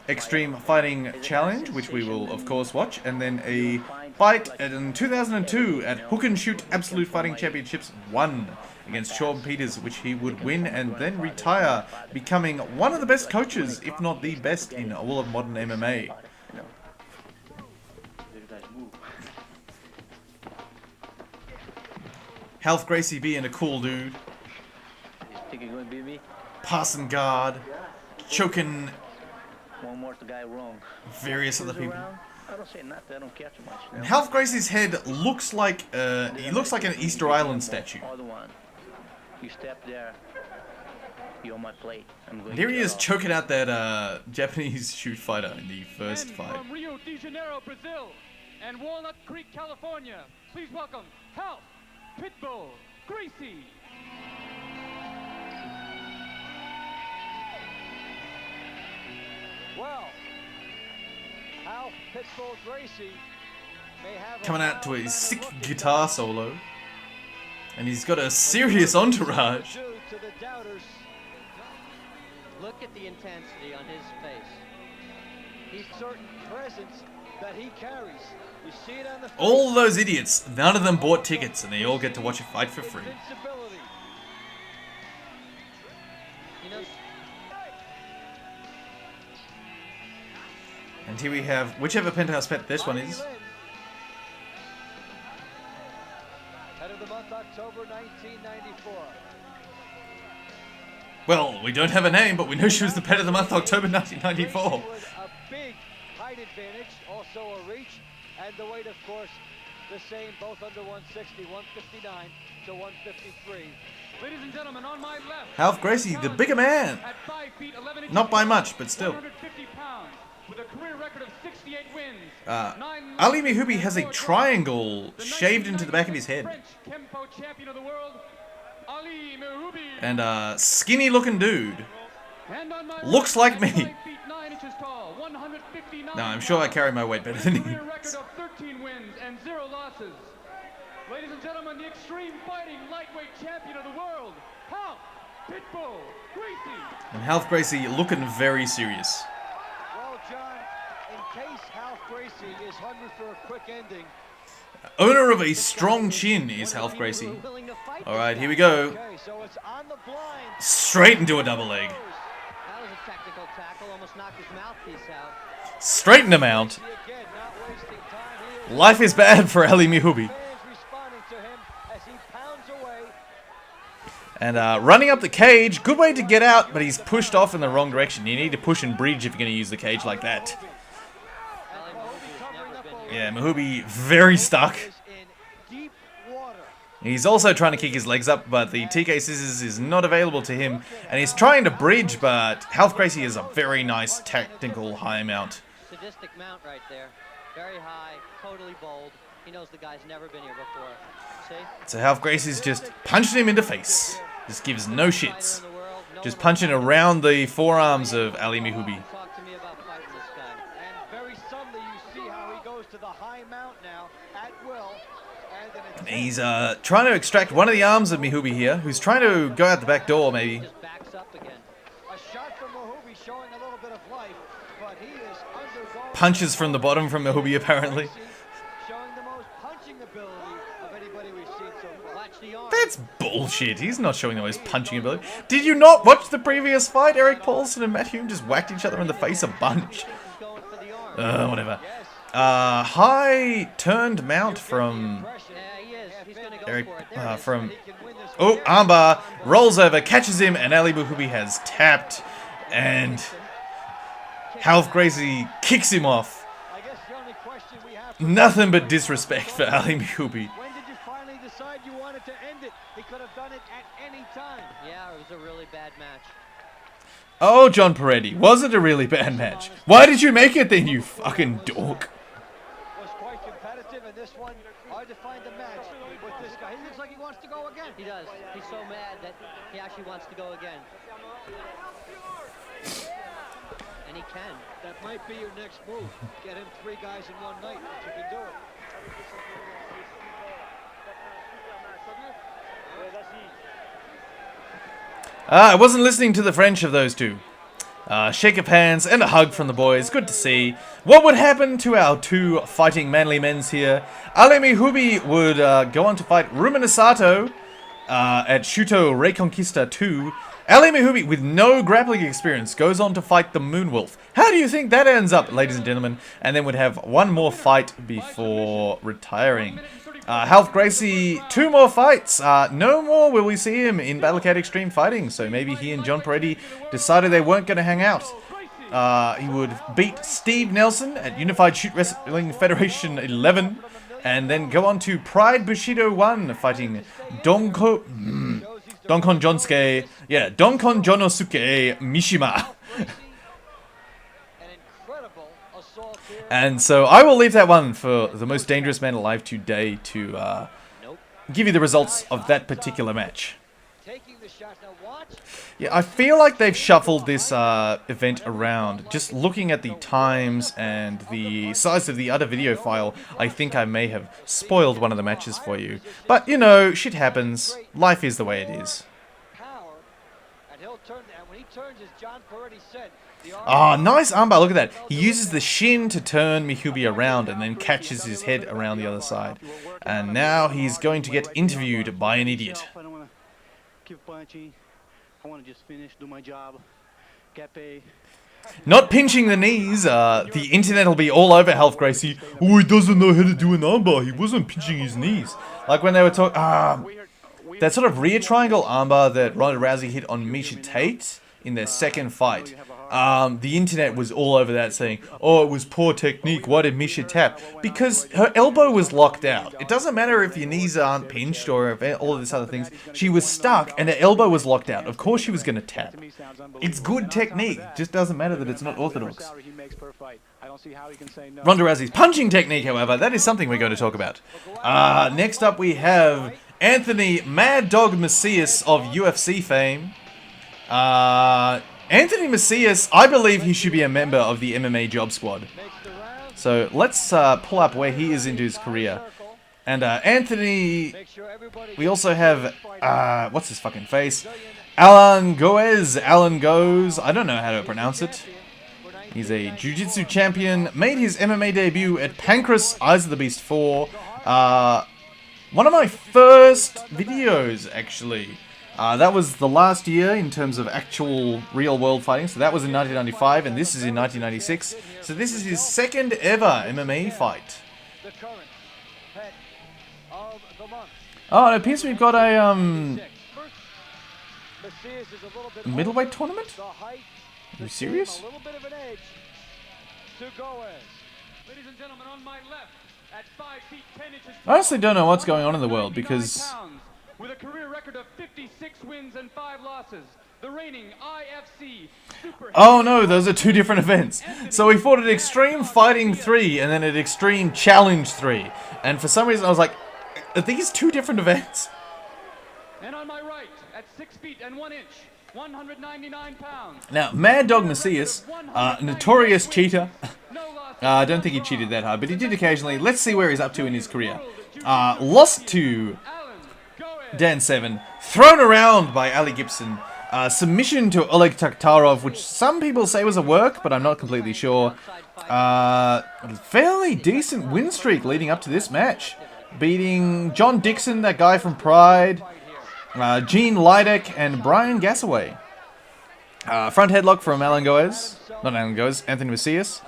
Extreme Fighting Challenge, which we will of course watch, and then a fight in 2002 at Hook and Shoot Absolute Fighting Championships 1 against Sean Peters, which he would win and then retire, becoming one of the best coaches, if not the best, in all of modern MMA. Ralph Gracie being a cool dude. Think you're gonna beat me? Passing guard, choking One more guy wrong. various other people. I don't say nothing. I don't care too much. And Ralph Gracie's head looks like he looks like an Easter Island statue. Other one. You step there. You're on my plate. I'm going There to he is get off. choking out that Japanese shoot fighter in the first And fight. from Rio de Janeiro, Brazil, and Walnut Creek, California, please welcome Ralph Pitbull Gracie. Well, Ralph Pitbull Gracie may have Coming out to a sick guitar solo. And he's got a serious entourage. to the doubters. Look at the intensity on his face. He's certain presence that he carries. You see it on the face. All those idiots, none of them bought tickets and they all get to watch a fight for free. Invincibility. You know, And here we have whichever penthouse pet this one is. Head of the month, October 1994. Well, we don't have a name, but we know she was the pet of the month, October 1994. Gracie was a big height advantage, also a reach, and the weight, of course, the same, both under 160, 159 to 153. Ladies and gentlemen, on my left, Ralph Gracie, the bigger man. at 5 feet 11 inches Not by tall, much, but still. 150 pounds, with a career record of 68 wins. Ali Mihubi has a triangle shaved into the back of his head. French Kempo champion of the world, Ali Mihubi. And skinny looking dude. And on my Looks like right, me. 5 feet 9 inches tall, 159 No, I'm sure I carry my weight better than he career record does. of 13 wins and 0 losses. Ladies and gentlemen, the Extreme Fighting Lightweight Champion of the world, Ralph Pitbull Gracie. And Ralph Gracie looking very serious. Well, John, in case Ralph Gracie is hungry for a quick ending, Owner of a strong chin is Health Gracie. Alright, here we go. Okay, so it's on the blind. Straight into a double leg. That was a technical tackle, almost knocked his mouthpiece out. Straighten him out. Again, not wasting time. He is Life is bad for Ali Mihubi. fans responding to him as he pounds away. And running up the cage, good way to get out, but he's pushed off in the wrong direction. You need to push and bridge if you're going to use the cage like that. Yeah, Mihubi very stuck. Is in deep water. He's also trying to kick his legs up, but the TK Scissors is not available to him. And he's trying to bridge, but Health Gracie is a very nice technical high mount. Sadistic mount right there. Very high, totally bold. He knows the guy's never been here before. See? So Health Gracie's just punching him in the face. Just gives no shits. Just punching around the forearms of Ali Mihubi. Talk to me about fighting this guy. And very subtly you see how he goes to the high mount now at will. And an He's trying to extract one of the arms of Mihubi here, who's trying to go out the back door maybe. Just backs up again. a shot from Mihubi showing a little bit of life, but he is undergoing Punches from the bottom from Mihubi apparently. showing the most punching ability of anybody we've seen so far. Watch the arm. That's bullshit. He's not showing the most punching ability. Did you not watch the previous fight? Eric Paulson and Matt Hume just whacked each other in the face a bunch. He's going for the arm. Whatever. High turned mount from Yeah, he is. He's going to go Eric, for it. There it is. from... Oh, armbar, rolls over, catches him, and Ali Mihubi has tapped, and Health Gracie kicks him off. I guess the only question we have Nothing but disrespect for Ali Mihubi. when did you finally decide you wanted to end it? He could have done it at any time. Yeah, it was a really bad match. Oh, John Peretti, was it a really bad match? Why did you make it then, you fucking dork? Was quite competitive, and this one hard to find a match with this guy. He looks like he wants to go again. He does. He's so mad that he actually wants to go again. And he can. That might be your next move. Get him 3 guys in one night if you can do it. I wasn't listening to the French of those two. Shake of hands and a hug from the boys. Good to see. What would happen to our two fighting manly men's here? Ali Mihubi would go on to fight Rumina Sato at Shuto Reconquista 2. Ali Mihubi, with no grappling experience, goes on to fight the Moonwolf. How do you think that ends up, ladies and gentlemen? And then would have one more fight before retiring. Health Gracie, 2 more fights. No more will we see him in Battlecade Extreme Fighting. So maybe he and John Peretti decided they weren't going to hang out. He would beat Steve Nelson at Unified Shoot Wrestling Federation 11. And then go on to Pride Bushido 1, fighting Donkon Jonsuke. Yeah, Donkon Jonosuke Mishima. An incredible assault here. And so I will leave that one for the most dangerous man alive today to give you the results of that particular match. Taking the shot. Now watch. Yeah, I feel like they've shuffled this event around. Just looking at the times and the size of the other video file, I think I may have spoiled one of the matches for you. But, you know, shit happens. Life is the way it is. Power. And he'll turn. And when he turns, as John Peretti said, the arm. Ah, nice armbar. Look at that. He uses the shin to turn Mihubi around and then catches his head around the other side. And now he's going to get interviewed by an idiot. I don't want to keep punching. I want to just finish, do my job, get paid. Not pinching the knees. The internet will be all over Health Gracie. Oh, he doesn't know how to do an armbar. He wasn't pinching his knees. Like when they were talking... that sort of rear triangle armbar that Ronda Rousey hit on Misha Tate in their second fight. The internet was all over that saying, oh, it was poor technique. Why did Misha tap? Because her elbow was locked out. It doesn't matter if your knees aren't pinched or if all of this other things. She was stuck and her elbow was locked out. Of course she was going to tap. It's good technique. Just doesn't matter that it's not orthodox. Ronda Rousey's punching technique, however, that is something we're going to talk about. Next up we have Anthony Mad Dog Macias of UFC fame. Anthony Macias, I believe he should be a member of the MMA Job Squad. So let's pull up where he is into his career. And Anthony, we also have, what's his fucking face? Alan Goes, I don't know how to pronounce it. He's a Jiu-Jitsu champion, made his MMA debut at Pancras Eyes of the Beast 4. One of my first videos, actually. That was the last year in terms of actual real-world fighting. So that was in 1995, and this is in 1996. So this is his second ever MMA fight. The current pet of the month. Oh, it appears we've got a Macias is a little bit middleweight older. tournament? The height, Are you serious? a little bit of an edge to Goes. Ladies and gentlemen, on my left, at 5 feet 10 inches. I honestly don't know what's going on in the world, because... pounds, with a career record of 56 wins and 5 losses, the reigning IFC Super. Oh no, those are two different events. So we fought at Extreme Fighting 3 and then at Extreme Challenge 3. And for some reason I was like, are these two different events? And on my right, at 6 feet and 1 inch, 199 pounds. Now, Mad Dog Macias, notorious cheater. I don't think he cheated that hard, but he did occasionally. Let's see where he's up to in his career. Lost to Dan Seven, thrown around by Ali Gibson, submission to Oleg Takhtarov, which some people say was a work, but I'm not completely sure. Fairly decent win streak leading up to this match, beating John Dixon, that guy from Pride, Gene Lydek, and Brian Gassaway. Front headlock from Anthony Macias.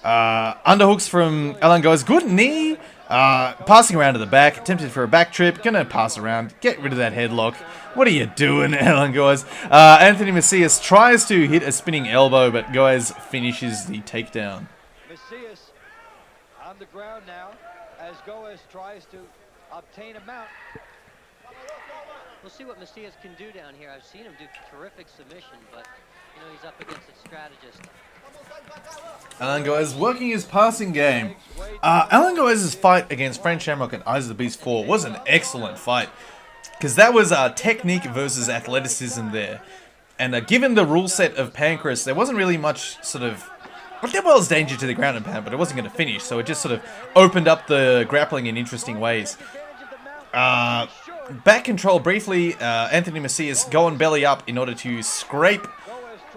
Underhooks from Alan Goes. Good knee. Passing around to the back. Attempted for a back trip. Gonna pass around. Get rid of that headlock. What are you doing, Alan Goes? Anthony Macias tries to hit a spinning elbow, but Goes finishes the takedown. Macias on the ground now as Goes tries to obtain a mount. We'll see what Macias can do down here. I've seen him do terrific submission, but you know he's up against a strategist. Alan Goes working his passing game. Alan Goes' fight against Frank Shamrock and Eyes of the Beast 4 was an excellent fight, because that was technique versus athleticism there. And given the rule set of Pancras, there wasn't really much sort of... Well, there was danger to the ground and pound, but it wasn't going to finish, so it just sort of opened up the grappling in interesting ways. Back control briefly, Anthony Macias going belly up in order to scrape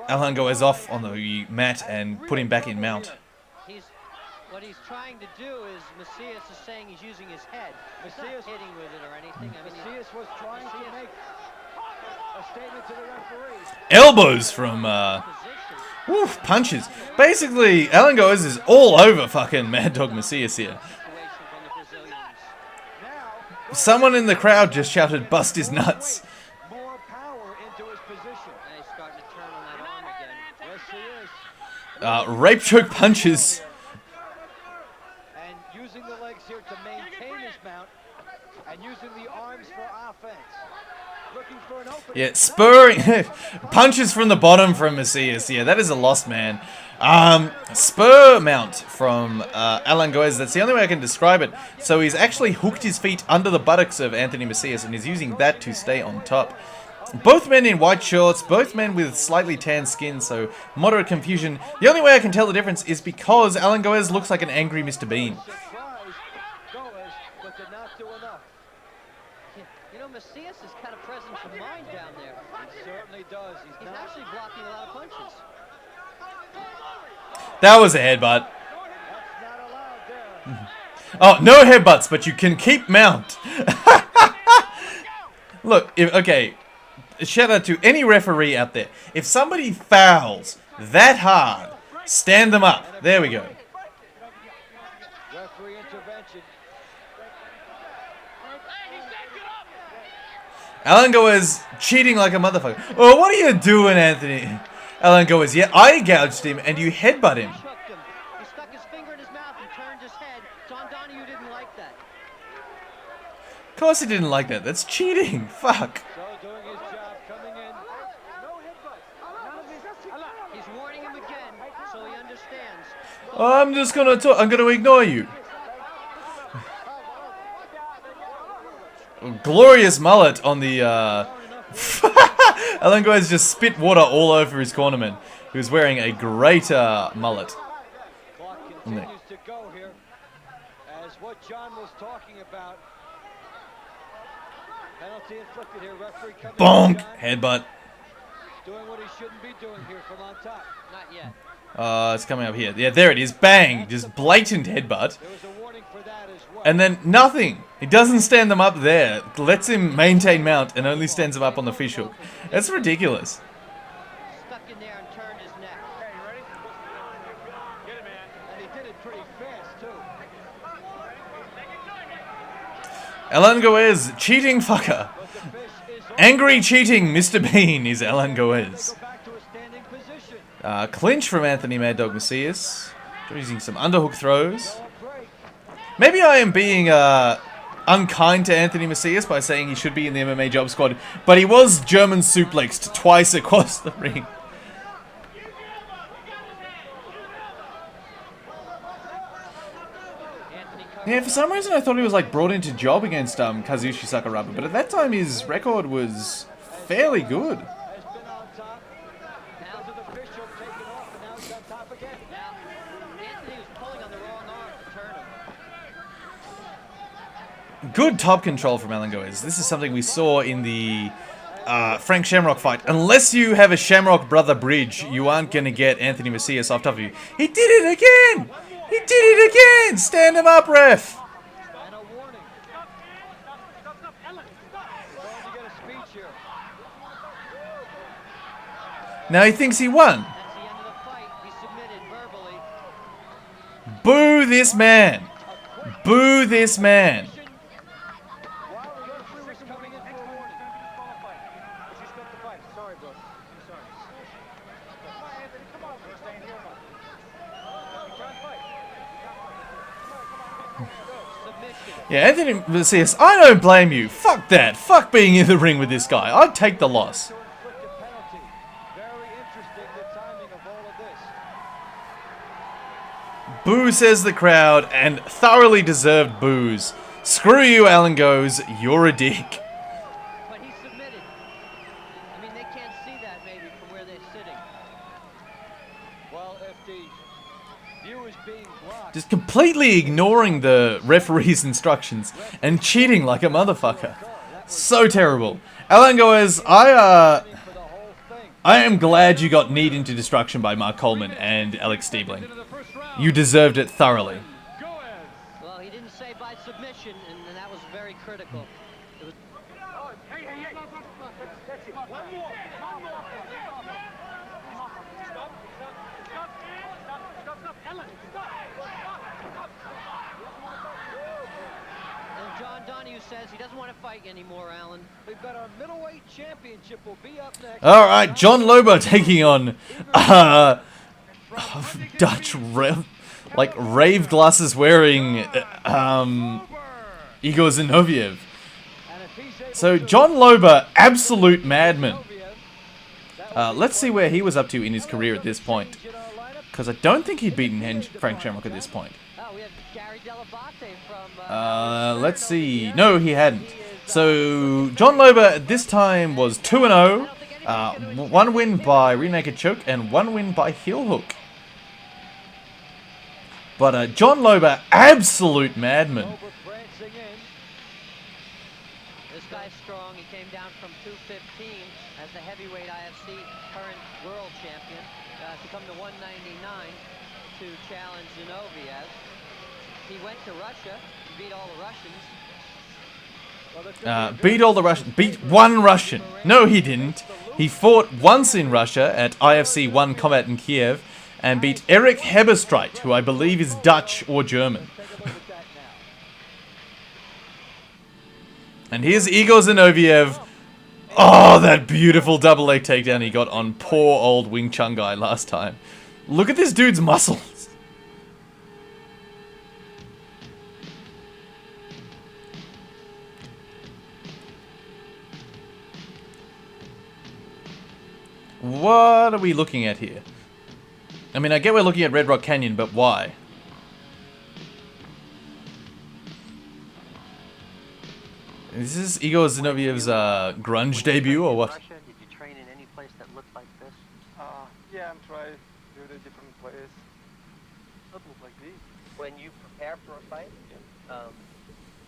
Alan Goes off on the mat and put him back in mount. What he's trying to do is, Macias is saying he's using his head. He's not hitting with it or anything. I mean, Macias was trying to make a statement to the referee. Elbows from, punches. Basically, Alan Goes is all over fucking Mad Dog Macias here. Someone in the crowd just shouted, "Bust his nuts." More power into his position. he's starting to turn on that arm again. Yes, he is. Rape choke punches. And using the legs here to maintain his mount and using the arms for offense. Looking for an opening. Yeah, spurring punches from the bottom from Macias. Yeah, that is a loss, man. Spur mount from Alan Goes. That's the only way I can describe it. So he's actually hooked his feet under the buttocks of Anthony Macias and he's using that to stay on top. Both men in white shorts, both men with slightly tan skin, so moderate confusion. The only way I can tell the difference is because Alan Goes looks like an angry Mr. Bean. Surprise Goes, but did not do enough. You know, Macias has got a presence of mind down there. He certainly does. He's not actually blocking a lot of punches. That was a headbutt. That's not allowed there. Oh, no headbutts, but you can keep mount. Look, okay, shout out to any referee out there. If somebody fouls that hard, stand them up. There we go. Referee intervention. Alan Goes cheating like a motherfucker. Oh, what are you doing, Anthony? Alan Goes, yeah, I gouged him and you headbutt him. He stuck his finger in his mouth and turned his head. John Donahue didn't like that. Of course he didn't like that. That's cheating. Fuck. So doing his job, coming in. No headbutt. He's warning him again, so he understands. I'm just gonna talk. I'm gonna ignore you. Glorious mullet on the, Alan Goes just spit water all over his cornerman, who's wearing a great, mullet. Clock continues to go here as what John was talking about. Penalty inflicted here. Referee coming Bonk! in. Headbutt. Doing what he shouldn't be doing here from on top. Not yet. It's coming up here. Yeah, there it is. Bang! Just blatant headbutt. There was a warning running for that as well. And then nothing. He doesn't stand them up there. Lets him maintain mount and only stands him up on the fish hook. That's ridiculous. Stuck in there and turned his neck. Okay, you ready? Get it, man. And he did it pretty fast, too. Alan Goez, cheating fucker. But the fish is on. Angry cheating Mr. Bean is Alan Goez. Go back to a standing position. Clinch from Anthony Mad Dog Macias. Using some underhook throws. No break. Maybe I am being unkind to Anthony Macias by saying he should be in the MMA job squad, but he was German suplexed twice across the ring. Yeah, for some reason I thought he was like brought in to job against Kazushi Sakuraba, but at that time his record was fairly good. Has been on top. Now to the fish hook, taken off, and now he's on top again. Now, Anthony was pulling on the wrong arm to turn him. Good top control from Alan Goez. This is something we saw in the Frank Shamrock fight. Unless you have a Shamrock brother bridge, you aren't going to get Anthony Macias off top of you. He did it again! He did it again! Stand him up, ref! And a warning. Going to get a speech here. Now he thinks he won. That's the end of the fight. He submitted verbally. Boo this man! Boo this man! While the referee was coming in for a warning. She's got the fight. Sorry, bro. I'm sorry. Come on, Anthony. Come on. We're staying here, man. You can't fight. Submission. Yeah, Anthony Macias, I don't blame you. Fuck that. Fuck being in the ring with this guy. I'd take the loss. To inflict a penalty. Very interesting, the timing of all of this. Boo, says the crowd, and thoroughly deserved boos. Screw you, Alan Goes. You're a dick. But he submitted. I mean, they can't see that maybe from where they're sitting. Well, if the view is being blocked, Just completely ignoring the referee's instructions and cheating like a motherfucker. So terrible. Alan Goes, for the whole thing. I am glad you got kneed into destruction by Mark Coleman and Alex Stiebling. You deserved it thoroughly. Well, he didn't say by submission, and that was very critical. It was And John Donahue says he doesn't want to fight anymore, Alan. We've got our middleweight championship will be up next. Alright, John Lobo taking on Dutch rave glasses wearing Igor Zinoviev. And if he's able So to John Lobo, absolute madman. Zinoviev, Let's see where he was up to in his career at this point. in our lineup, Because I don't think he'd beaten Frank Shamrock at this point. Oh, we have Gary Dell'Abate from... Let's see. No, he hadn't. So John Lobo at this time was 2-0. One win by rear naked choke and one win by heel hook. But John Lobo, absolute madman. Lobo prancing in. This guy's strong. He came down from 215 as the heavyweight IFC current world champion to come to 199 to challenge Zinoviev. He went to Russia, beat all the Russians. Well, there's gonna be a Beat all the Russians. Beat one Russian. No, he didn't. He fought once in Russia at IFC 1 Combat in Kiev and beat Eric Heberstreit, who I believe is Dutch or German. take a look at that now. And here's Igor Zinoviev. Oh, that beautiful double leg takedown he got on poor old Wing Chun guy last time. Look at this dude's muscles. What are we looking at here? I mean, I get we're looking at Red Rock Canyon, but why? Is this Igor Zinoviev's grunge debut or what? Russia, did you train in any place that looked like this? Yeah, I'm trying to do the different plays. Not look like this. When you prepare for a fight,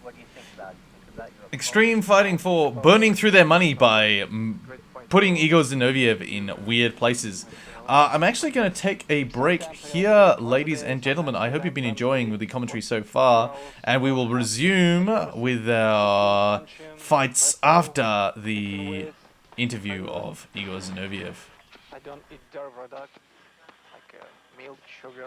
what do you think about your Extreme Fighting 4 burning through their money by putting Igor Zinoviev in weird places. I'm actually going to take a break here, ladies and gentlemen. I hope you've been enjoying with the commentary so far. And we will resume with our fights after the interview of Igor Zinoviev. I don't eat dairy product, like milk, sugar.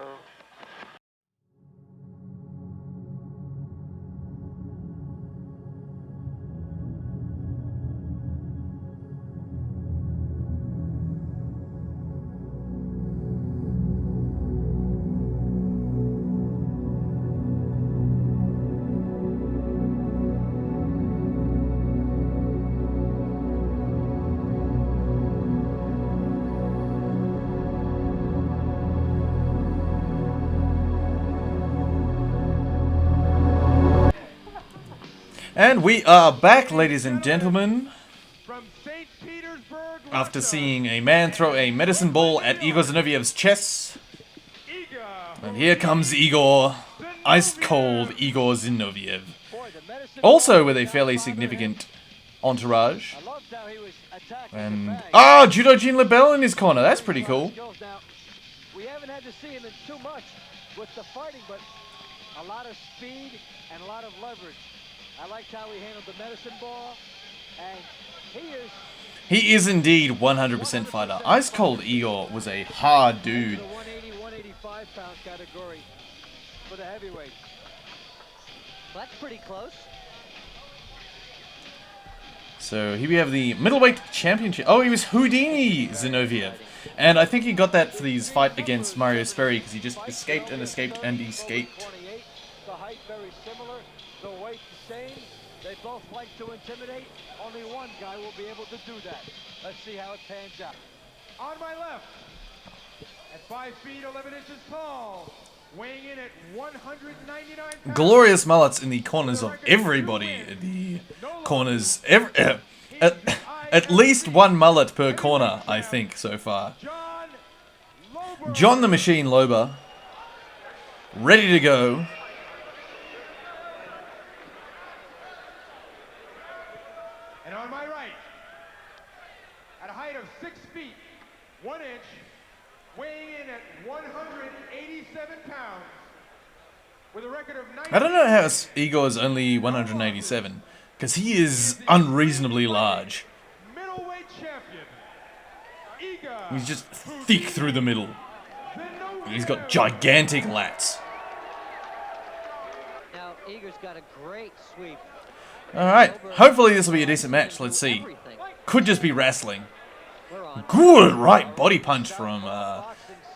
And we are back, ladies and gentlemen, From St. Petersburg, after seeing a man throw a medicine ball at Igor Zinoviev's chest. Igor. And here comes Igor, ice cold Igor Zinoviev. Boy, the medicine Also with a fairly significant entourage. I loved how he was attacking And the bag. ah, Judo Jean LaBelle in his corner. That's pretty cool. Skills. Now, we haven't had to see him in too much with the fighting, but a lot of speed and a lot of leverage. I liked how he handled the medicine ball, and He is indeed 100% fighter. Ice Cold Igor was a hard dude. the 180, 185 pound category for the heavyweights. Well, that's pretty close. So here we have the Middleweight Championship. Oh, he was Houdini Zinoviev. And I think he got that for his fight against Mario Sperry because he just escaped and escaped and escaped. 28, the height very similar, the weight the same. They both like to intimidate. Only one guy will be able to do that. Let's see how it pans out. On my left, at 5 feet 11 inches tall, weighing in at 199 pounds. Glorious mullets in the corners of everybody. The corners, at least one mullet per corner, I think, so far. John Lobo. John the Machine Lobo, ready to go. And on my right, at a height of 6 feet 1 inch, weighing in at 187 pounds, with a record of 90. I don't know how Igor's only 187, because he is unreasonably large. Middleweight champion, Igor. He's just thick through the middle. He's got gigantic lats. Now, Igor's got a great sweep. Alright, hopefully this will be a decent match. Let's see. Everything. Could just be wrestling. We're on. Good right body punch from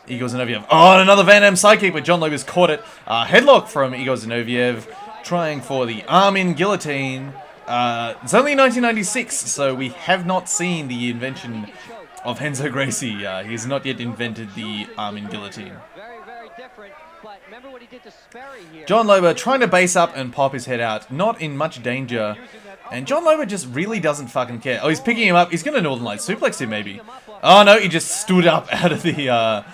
Igor Zinoviev. Oh, and another Van Damme sidekick, but John Lobo's caught it. Headlock from Igor Zinoviev, trying for the arm-in guillotine. It's only 1996, so we have not seen the invention of Renzo Gracie. He has not yet invented the arm-in guillotine. Very, very different. But remember what he did to Sperry here. John Lobo trying to base up and pop his head out, not in much danger. And John Lobo just really doesn't fucking care. Oh, he's picking him up. He's going to Northern Light suplex him, maybe. Oh, no, he just stood up out of the Let your hands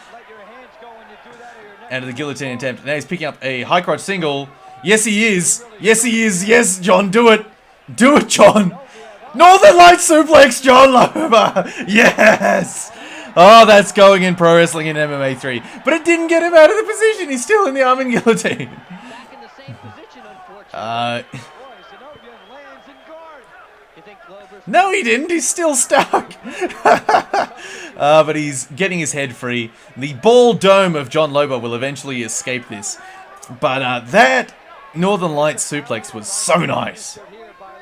go when you do that, or your neck. out of the guillotine attempt. Now he's picking up a high crotch single. Yes, he is. Yes, he is. Yes, John, do it. Do it, John. Northern Light suplex, John Lobo. Yes. Oh, that's going in pro wrestling in MMA 3. But it didn't get him out of the position. He's still in the arm and guillotine. Back in the same position, unfortunately. Boy, Zinoviev lands in guard. You think Lobo's No, he didn't. He's still stuck. But he's getting his head free. The ball dome of John Lobo will eventually escape this. But that Northern Lights suplex was so nice. Here by Lobo.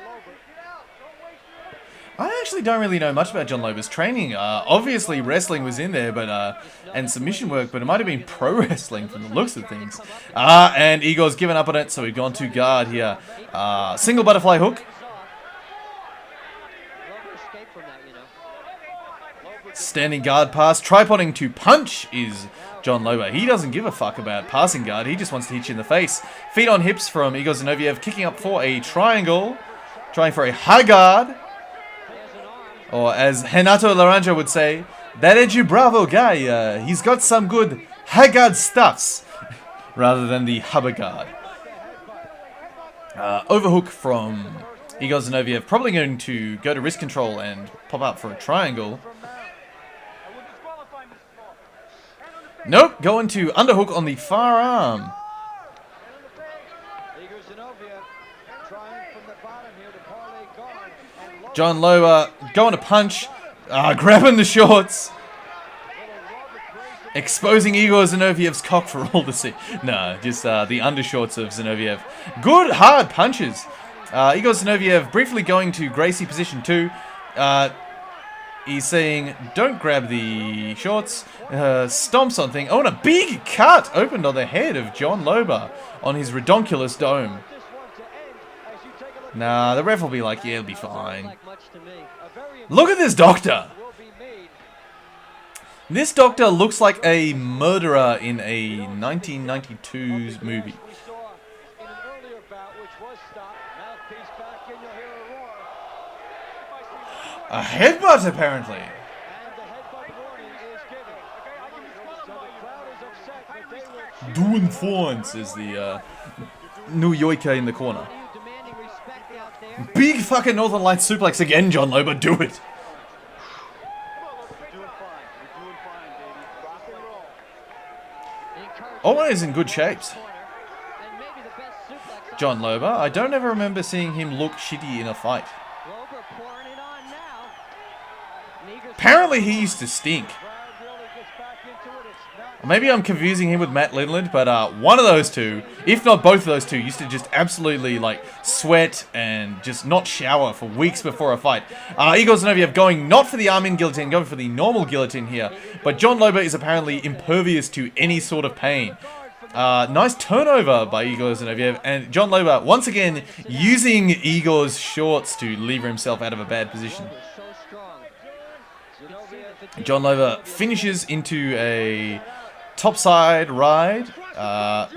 I actually don't really know much about John Lobo's training. Obviously, wrestling was in there, but and submission work, but it might have been pro wrestling from the looks of things. And Igor's given up on it, so we've gone to guard here. Single butterfly hook. Lobo escaped from that, you know. Standing guard pass. Tripoding to punch is John Lobo. He doesn't give a fuck about passing guard. He just wants to hit you in the face. Feet on hips from Igor Zinoviev, kicking up for a triangle. Trying for a high guard. Or as Renato Laranja would say, that Edu Bravo guy, he's got some good high guard stuffs. Rather than the hubba guard. Overhook from Igor Zinoviev. Probably going to go to wrist control and pop up for a triangle. Nope, going to underhook on the far arm. Igor Zinoviev trying from the bottom here to parlay guard. And Lobo John Loba going to punch. Grabbing the shorts. Exposing Igor Zinoviev's cock for all to see. No, just the undershorts of Zinoviev. Good, hard punches. Igor Zinoviev briefly going to Gracie position 2. He's saying, don't grab the shorts. Stomps on thing. Oh, and a big cut opened on the head of John Loba on his redonkulous dome. this one to end as you take a look. Nah, the ref will be like, yeah, it'll be fine. Like much to me. A very Look at this doctor. will be made. This doctor looks like a murderer in a 1992 movie. We saw in an earlier bout, which was stopped. Mouthpiece back in, you'll hear a roar. A headbutt, apparently. And the headbutt warning is given. So the crowd is upset that they were Doing fine, says the New Yorker in the corner. What are you demanding respect out there? Big fucking Northern Lights suplex again, John Loba. Do it. Always in good shapes. And maybe the best suplex. John Loba, I don't ever remember seeing him look shitty in a fight. Lobo pouring it on now. And Igor's Apparently he used to stink. crowd really gets back into it. It's not Maybe I'm confusing him with Matt Lindland, but one of those two, if not both of those two, used to just absolutely like sweat and just not shower for weeks before a fight. Igor Zinoviev going not for the arm-in guillotine, going for the normal guillotine here. But John Loba is apparently impervious to any sort of pain. Nice turnover by Igor Zinoviev, and John Loba once again using Igor's shorts to lever himself out of a bad position. so strong. Zinoviev, John Loba finishes into a topside ride.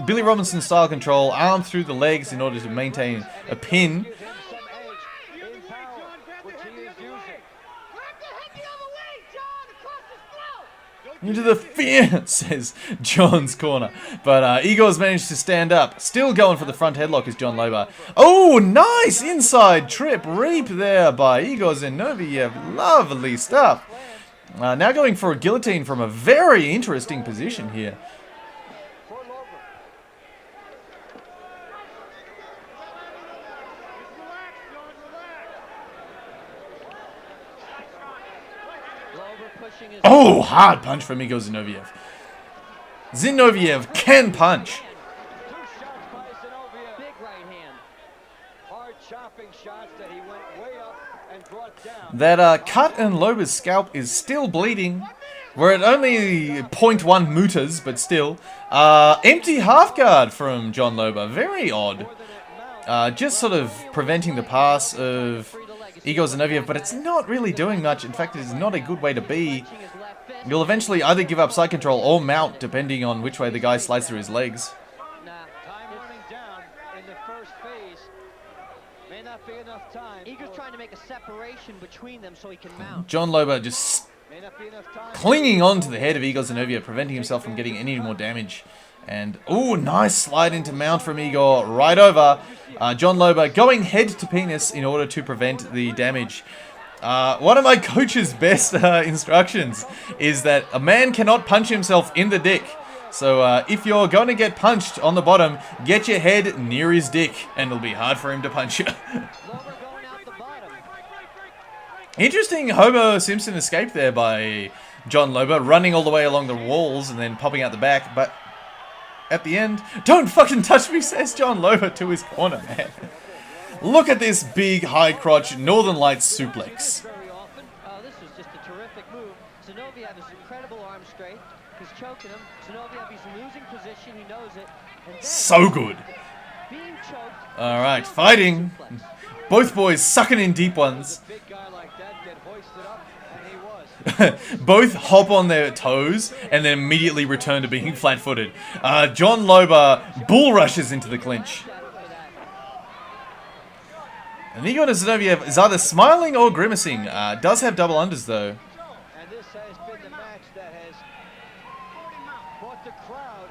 Billy Robinson style control, arm through the legs in order to maintain a pin. some edge in power, which he is using. Into the fear, says John's corner. But Igor's managed to stand up. Still going for the front headlock is John Loba. Oh, nice inside trip reap there by Igor Zinoviev. Lovely stuff. Now going for a guillotine from a very interesting position here. For Lobo. Lobo pushing his Oh, hard punch from Igor Zinoviev. Zinoviev can punch. 2 shots by Zinoviev. big right hand. Hard chopping shots that he went way up and brought down. That cut in Loba's scalp is still bleeding. We're at only 0.1 mutas, but still. Empty half guard from John Loba. Very odd. Just sort of preventing the pass of Igor Zinoviev, but it's not really doing much. In fact, it is not a good way to be. His left fist. You'll eventually either give up side control or mount, depending on which way the guy slides through his legs. Nah, Time running down in the first phase. May not be enough time. Igor's trying to make a separation between them so he can mount. John Loba just May not be enough time. clinging on to the head of Igor Zinoviev, preventing himself from getting any more damage. And, oh, nice slide into mount from Igor, right over. John Loba going head to penis in order to prevent the damage. One of my coach's best instructions is that a man cannot punch himself in the dick. So if you're going to get punched on the bottom, get your head near his dick, and it'll be hard for him to punch you. Lobo going out the bottom. Interesting Homer Simpson escape there by John Loba, running all the way along the walls and then popping out the back, but at the end, don't fucking touch me, says John Loba to his corner, man. Look at this big high crotch Northern Lights suplex. Very often. This was just a terrific move. Zinoviev has incredible arm straight. He's choking him. Zinoviev, he's losing position. He knows it. And then, So good. being choked. Alright, fighting. Both boys sucking in deep ones. Big guy like that get hoisted up, and he was. Both hop on their toes and then immediately return to being flat-footed. John Loba bull rushes into the clinch. And Igor Zinoviev is either smiling or grimacing. Does have double unders though. And this has been the match that has brought the crowd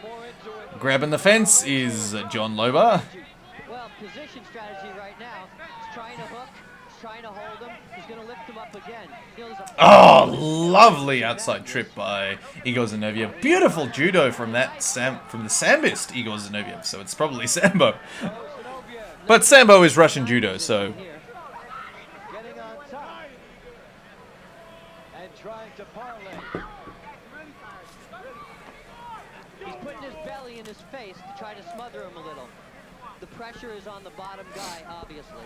more into it. Grabbing the fence is John Loba. Well, position strategy right now. He's trying to hook, trying to hold him. He's going to lift him up again. You know, Oh, lovely outside trip by Igor Zinoviev. Beautiful judo from the Sambist Igor Zinoviev. So it's probably Sambo. But Sambo is Russian judo, so... Getting on top. And trying to parlay. he's putting his belly in his face to try to smother him a little. The pressure is on the bottom guy, obviously.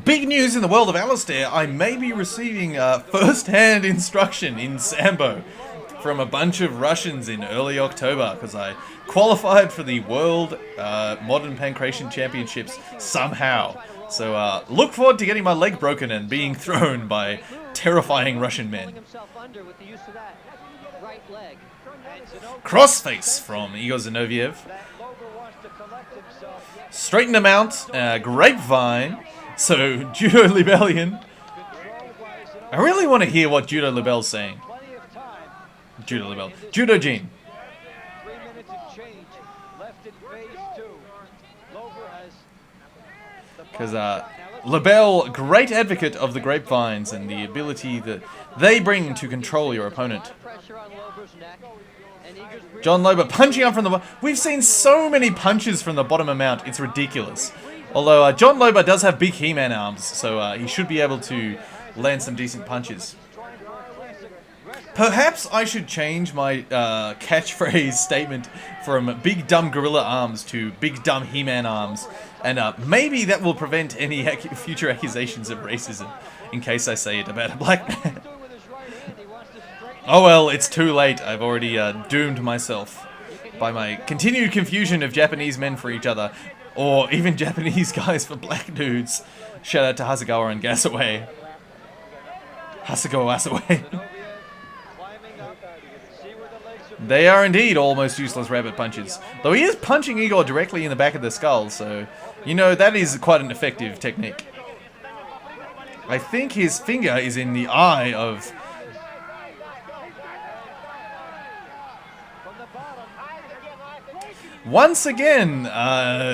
Big news in the world of Alistair. I may be receiving first-hand instruction in Sambo from a bunch of Russians in early October because I qualified for the World Modern Pancration Championships somehow. So look forward to getting my leg broken and being thrown by terrifying Russian men. Himself under with the use of that right leg. Crossface from Igor Zinoviev. Straighten him out. Grapevine. So, Judo Libellion. I really want to hear what Judo Libel's saying. Judo Libel. Judo Gene. 3 minutes and change left in phase 2. Lobo has the Because Libel, great advocate of the grapevines and the ability that they bring to control your opponent. Pressure on Lobo's neck. And Igor's John Lobo punching up from the bottom. We've seen so many punches from the bottom amount, it's ridiculous. Although John Lobo does have big He-Man arms, so he should be able to land some decent punches. Perhaps I should change my catchphrase statement from big dumb gorilla arms to big dumb He-Man arms. And maybe that will prevent any future accusations of racism, in case I say it about a black man. Oh well, it's too late. I've already doomed myself by my continued confusion of Japanese men for each other, or even Japanese guys for black dudes. Shout out to Hasegawa and Gasaway. Hasegawa Asaway. They are indeed almost useless rabbit punches. Though he is punching Igor directly in the back of the skull, so, you know, that is quite an effective technique. I think his finger is in the eye of... Once again,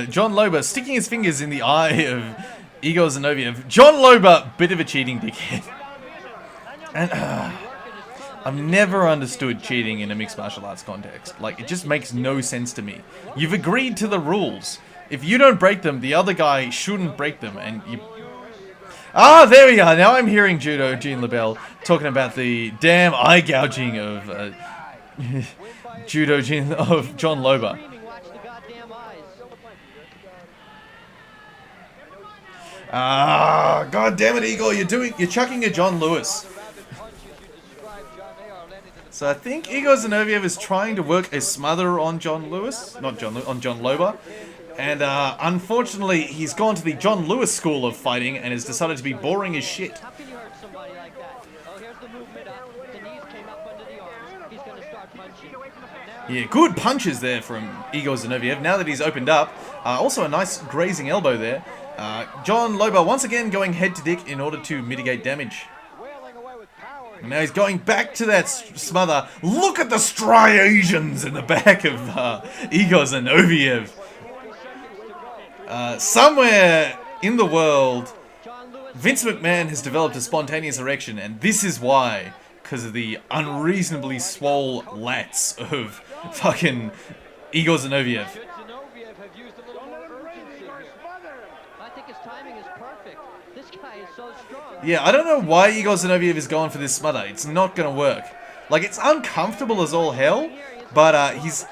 John Lobo sticking his fingers in the eye of Igor Zinoviev. John Lobo, bit of a cheating dickhead. And I've never understood cheating in a mixed martial arts context. Like, it just makes no sense to me. You've agreed to the rules. If you don't break them, the other guy shouldn't break them, and you... Ah, there we are. Now I'm hearing Judo Gene LaBelle talking about the damn eye gouging of Judo Gene of John Lobo. Ah, god damn it, Igor, you're chucking a John Lewis. So I think Igor Zinoviev is trying to work a smother on John Lewis, on John Lobo. And unfortunately, he's gone to the John Lewis school of fighting and has decided to be boring as shit. How can you hurt somebody like that? Oh, here's the movement up. The knees came up under the arms. He's going to start punching. Yeah, good punches there from Igor Zinoviev now that he's opened up. Also a nice grazing elbow there. John Lobo once again going head to dick in order to mitigate damage. And now he's going back to that smother. Look at the striations in the back of Igor Zinoviev. Somewhere in the world, Vince McMahon has developed a spontaneous erection, and this is why. Because of the unreasonably swole lats of fucking Igor Zinoviev. I think his timing is perfect. This guy is so strong. Yeah, I don't know why Igor Zinoviev is going for this smother. It's not going to work. Like, it's uncomfortable as all hell, but he's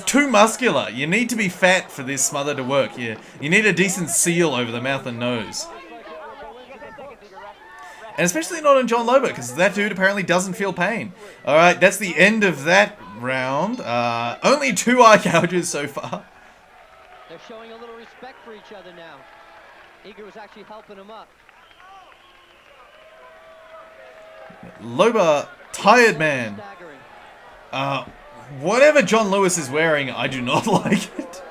too muscular. You need to be fat for this smother to work. You need a decent seal over the mouth and nose. And especially not on John Lobo, because that dude apparently doesn't feel pain. Alright, that's the end of that round. Only 2 eye gouges so far. They're showing a little respect for each other now. Igor was actually helping him up. Lobo, tired man. Whatever John Lewis is wearing, I do not like it.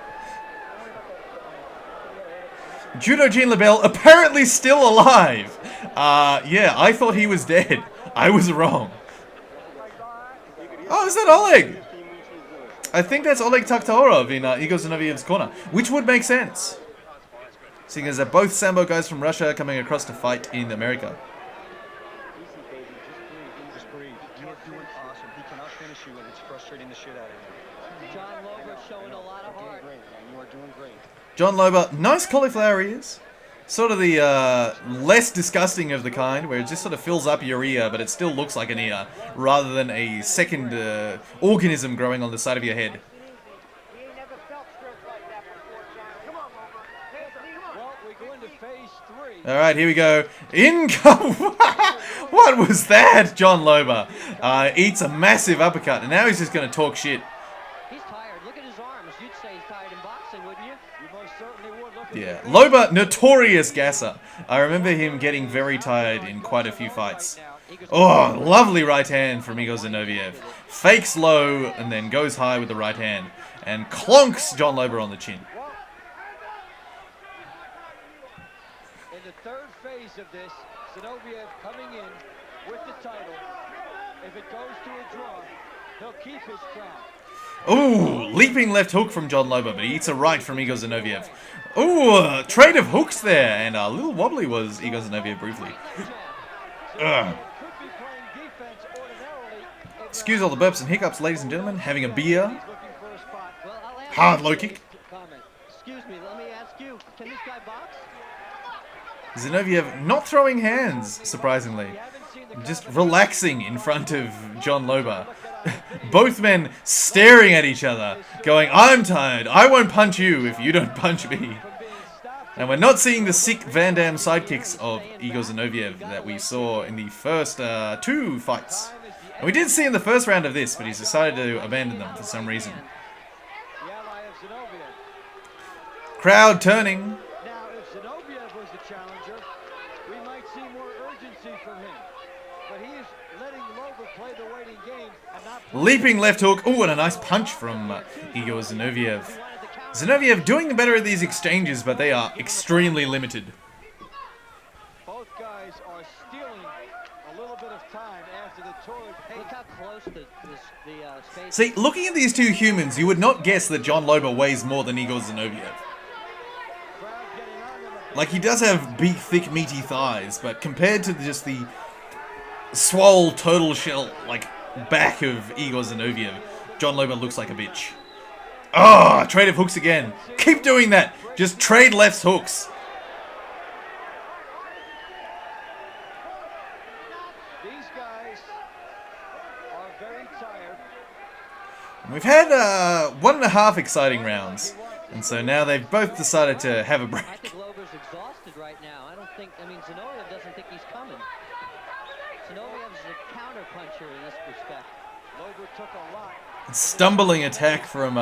Judo Gene LaBelle apparently still alive. Yeah, I thought he was dead. I was wrong. Oh, is that Oleg? I think that's Oleg Taktarov in Igor Zinoviev's corner, which would make sense. seeing as they're both Sambo guys from Russia coming across to fight in America. Easy, baby. Just breathe. You're doing awesome. He cannot finish you, and it's frustrating the shit out of him. John Lobo showing a lot of heart. Great, man. You are doing great. John Lobo, nice cauliflower ears. Sort of the less disgusting of the kind, where it just sort of fills up your ear, but it still looks like an ear, rather than a second organism growing on the side of your head. Well, we go into phase 3. Alright, here we go. What was that? John Lobo eats a massive uppercut, and now he's just going to talk shit. He's tired. Look at his arms. You'd say he's tired in boxing, wouldn't you? You most certainly would. Look at Yeah, Lobo, notorious gasser. I remember him getting very tired in quite a few fights. Oh, lovely right hand from Igor Zinoviev. Fakes low and then goes high with the right hand. And clonks John Lobo on the chin. In the third phase of this, Zinoviev coming in with the title. If it goes to a draw, he'll keep his crown. Ooh, leaping left hook from John Lobo, but he eats a right from Igor Zinoviev. Ooh, trade of hooks there, and a little wobbly was Igor Zinoviev briefly. Ugh. Excuse all the burps and hiccups, ladies and gentlemen. Having a beer. Hard low kick. Excuse me, let me ask you, can this guy box? Zinoviev not throwing hands, surprisingly. Just relaxing in front of John Lobo. Both men staring at each other, going, I'm tired, I won't punch you if you don't punch me. And we're not seeing the sick Van Damme sidekicks of Igor Zinoviev that we saw in the first 2 fights. And we did see in the first round of this, but he's decided to abandon them for some reason. Crowd turning. Now, if Zinoviev was the challenger, we might see more urgency from him. But he is letting Lobo play the waiting game and not... Leaping left hook. Ooh, and a nice punch from Igor Zinoviev. Zinoviev doing better at these exchanges, but they are extremely limited. Both guys are stealing a little bit of time after the torrid pace. Look how close the space. See, looking at these two humans, you would not guess that John Lobo weighs more than Igor Zinoviev. Like, he does have big, thick, meaty thighs, but compared to just the swole, total shell, like, back of Igor Zinoviev, John Lobo looks like a bitch. Oh, trade of hooks again. Keep doing that. Just trade left hooks. These guys are very tired. We've had 1.5 exciting rounds, and so now they've both decided to have a break. I think Lobo's exhausted right now. I mean, Zinoviev doesn't think he's coming. Zinoviev's a counter puncher in this respect. Lobo took a lot. Stumbling attack from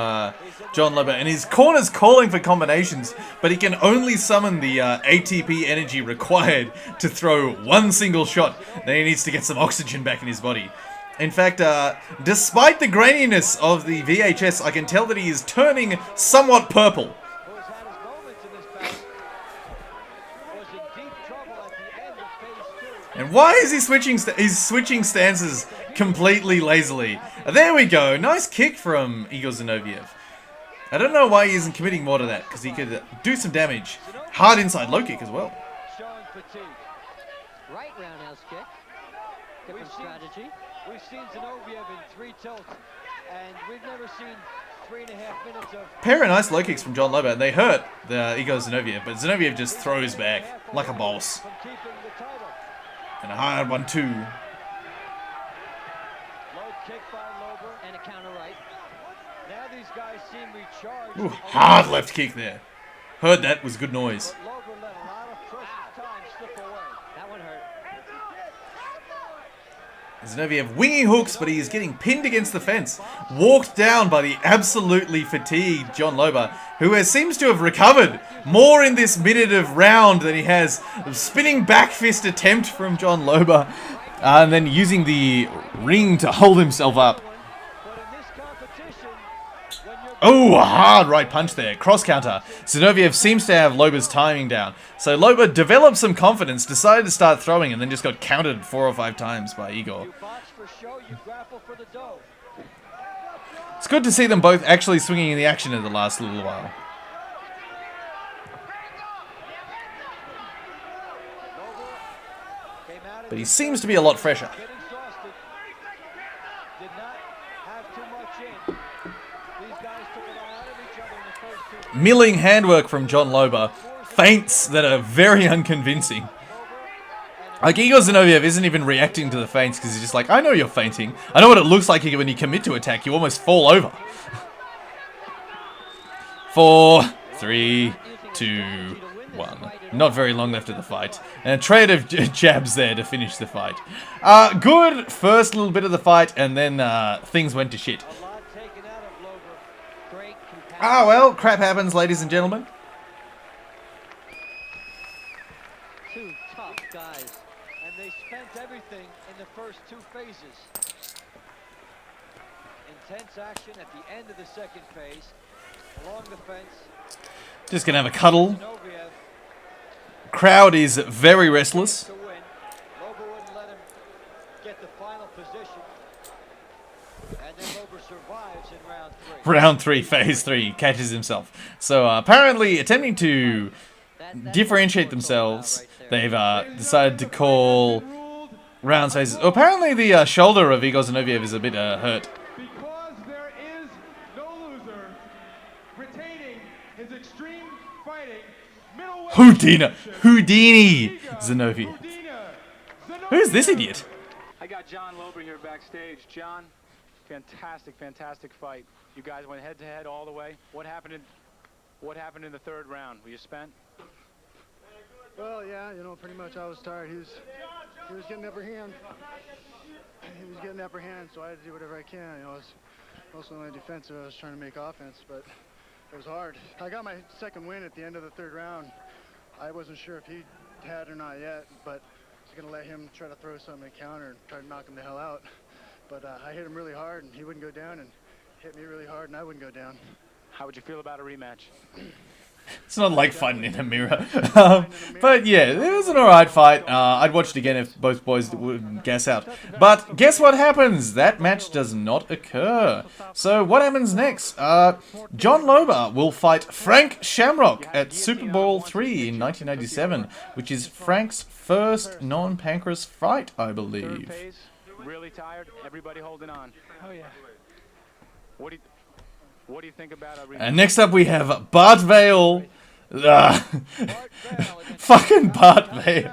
John Lobo, and his corner's calling for combinations, but he can only summon the ATP energy required to throw one single shot. Then he needs to get some oxygen back in his body. In fact, despite the graininess of the VHS, I can tell that he is turning somewhat purple. Who has had his moments in this battle, was in deep trouble at the end of phase 2. And why is he switching? He's switching stances completely lazily. There we go. Nice kick from Igor Zinoviev. I don't know why he isn't committing more to that, because he could do some damage. Hard inside low kick as well. Showing fatigue. Right roundhouse kick. Different strategy. We've seen Zinoviev in 3 tilts, and we've never seen 3.5 minutes of... Pair of nice low kicks from John Lobo, and they hurt the Igor Zinoviev, but Zinoviev just throws back like a boss. from keeping the title. And a hard 1-2. Low kick by Lobo. And a counter right. Now these guys seem recharged. Ooh, hard left kick there. Heard that, was good noise. But Lobo let a lot of precious time slip away. That one hurt. Zinoviev winging hooks, but he is getting pinned against the fence. Walked down by the absolutely fatigued John Lobo, who seems to have recovered more in this minute of round than he has. Spinning back fist attempt from John Lobo, and then using the ring to hold himself up. But in this competition, when you're... Oh, a hard right punch there. Cross counter. Zinoviev seems to have Lobo's timing down. So Lobo developed some confidence, decided to start throwing, and then just got countered 4 or 5 times by Igor. You box for show, you grapple for the dough. It's good to see them both actually swinging in the action in the last little while. but he seems to be a lot fresher. Get exhausted. Did not have too much in. These guys took a lot out of each other in the first two. Milling handwork from John Lobo. Feints that are very unconvincing. Like, Igor Zinoviev isn't even reacting to the feints because he's just like, I know you're fainting. I know what it looks like when you commit to attack. You almost fall over. 4, 3, 2, 1. Not very long left of the fight. And a trade of jabs there to finish the fight. Good first little bit of the fight, and then things went to shit. Ah, well, crap happens, ladies and gentlemen. Two tough guys, and they spent everything in the first two phases. Intense action at the end of the second phase, along the fence. Just gonna have a cuddle. Zinoviev Crowd is very restless. to win. Lobo wouldn't let him get the final position, and then Lobo survives in round 3. Round 3, phase 3, catches himself. So apparently attempting to differentiate themselves, they've decided to call round phases. Apparently the shoulder of Igor Zinoviev is a bit hurt. Because there is no loser, retaining his extreme fighting middleweight Houdini Zinoviev. Who's this idiot? I got John Lobo here backstage. John, fantastic fight. You guys went head to head all the way. What happened in the third round? Were you spent? Well, yeah, you know, pretty much I was tired. He was getting upper hand. He was getting upper hand, so I had to do whatever I can. You know, I was mostly only defensive. I was trying to make offense, but it was hard. I got my second win at the end of the third round. I wasn't sure if he had or not yet, but I was going to let him try to throw something in counter and try to knock him the hell out. But I hit him really hard, and he wouldn't go down, and hit me really hard, and I wouldn't go down. How would you feel about a rematch? It's not like fighting in a mirror. But yeah, it was an alright fight. I'd watch it again if both boys would gas out. But guess what happens? That match does not occur. So what happens next? John Lobo will fight Frank Shamrock at Super Bowl III in 1997, which is Frank's first non-pancreas fight, I Third believe. phase, really tired. Everybody holding on. Oh yeah. What do you think about a rematch? And next up we have Bart Vale. Fucking Bart Vale.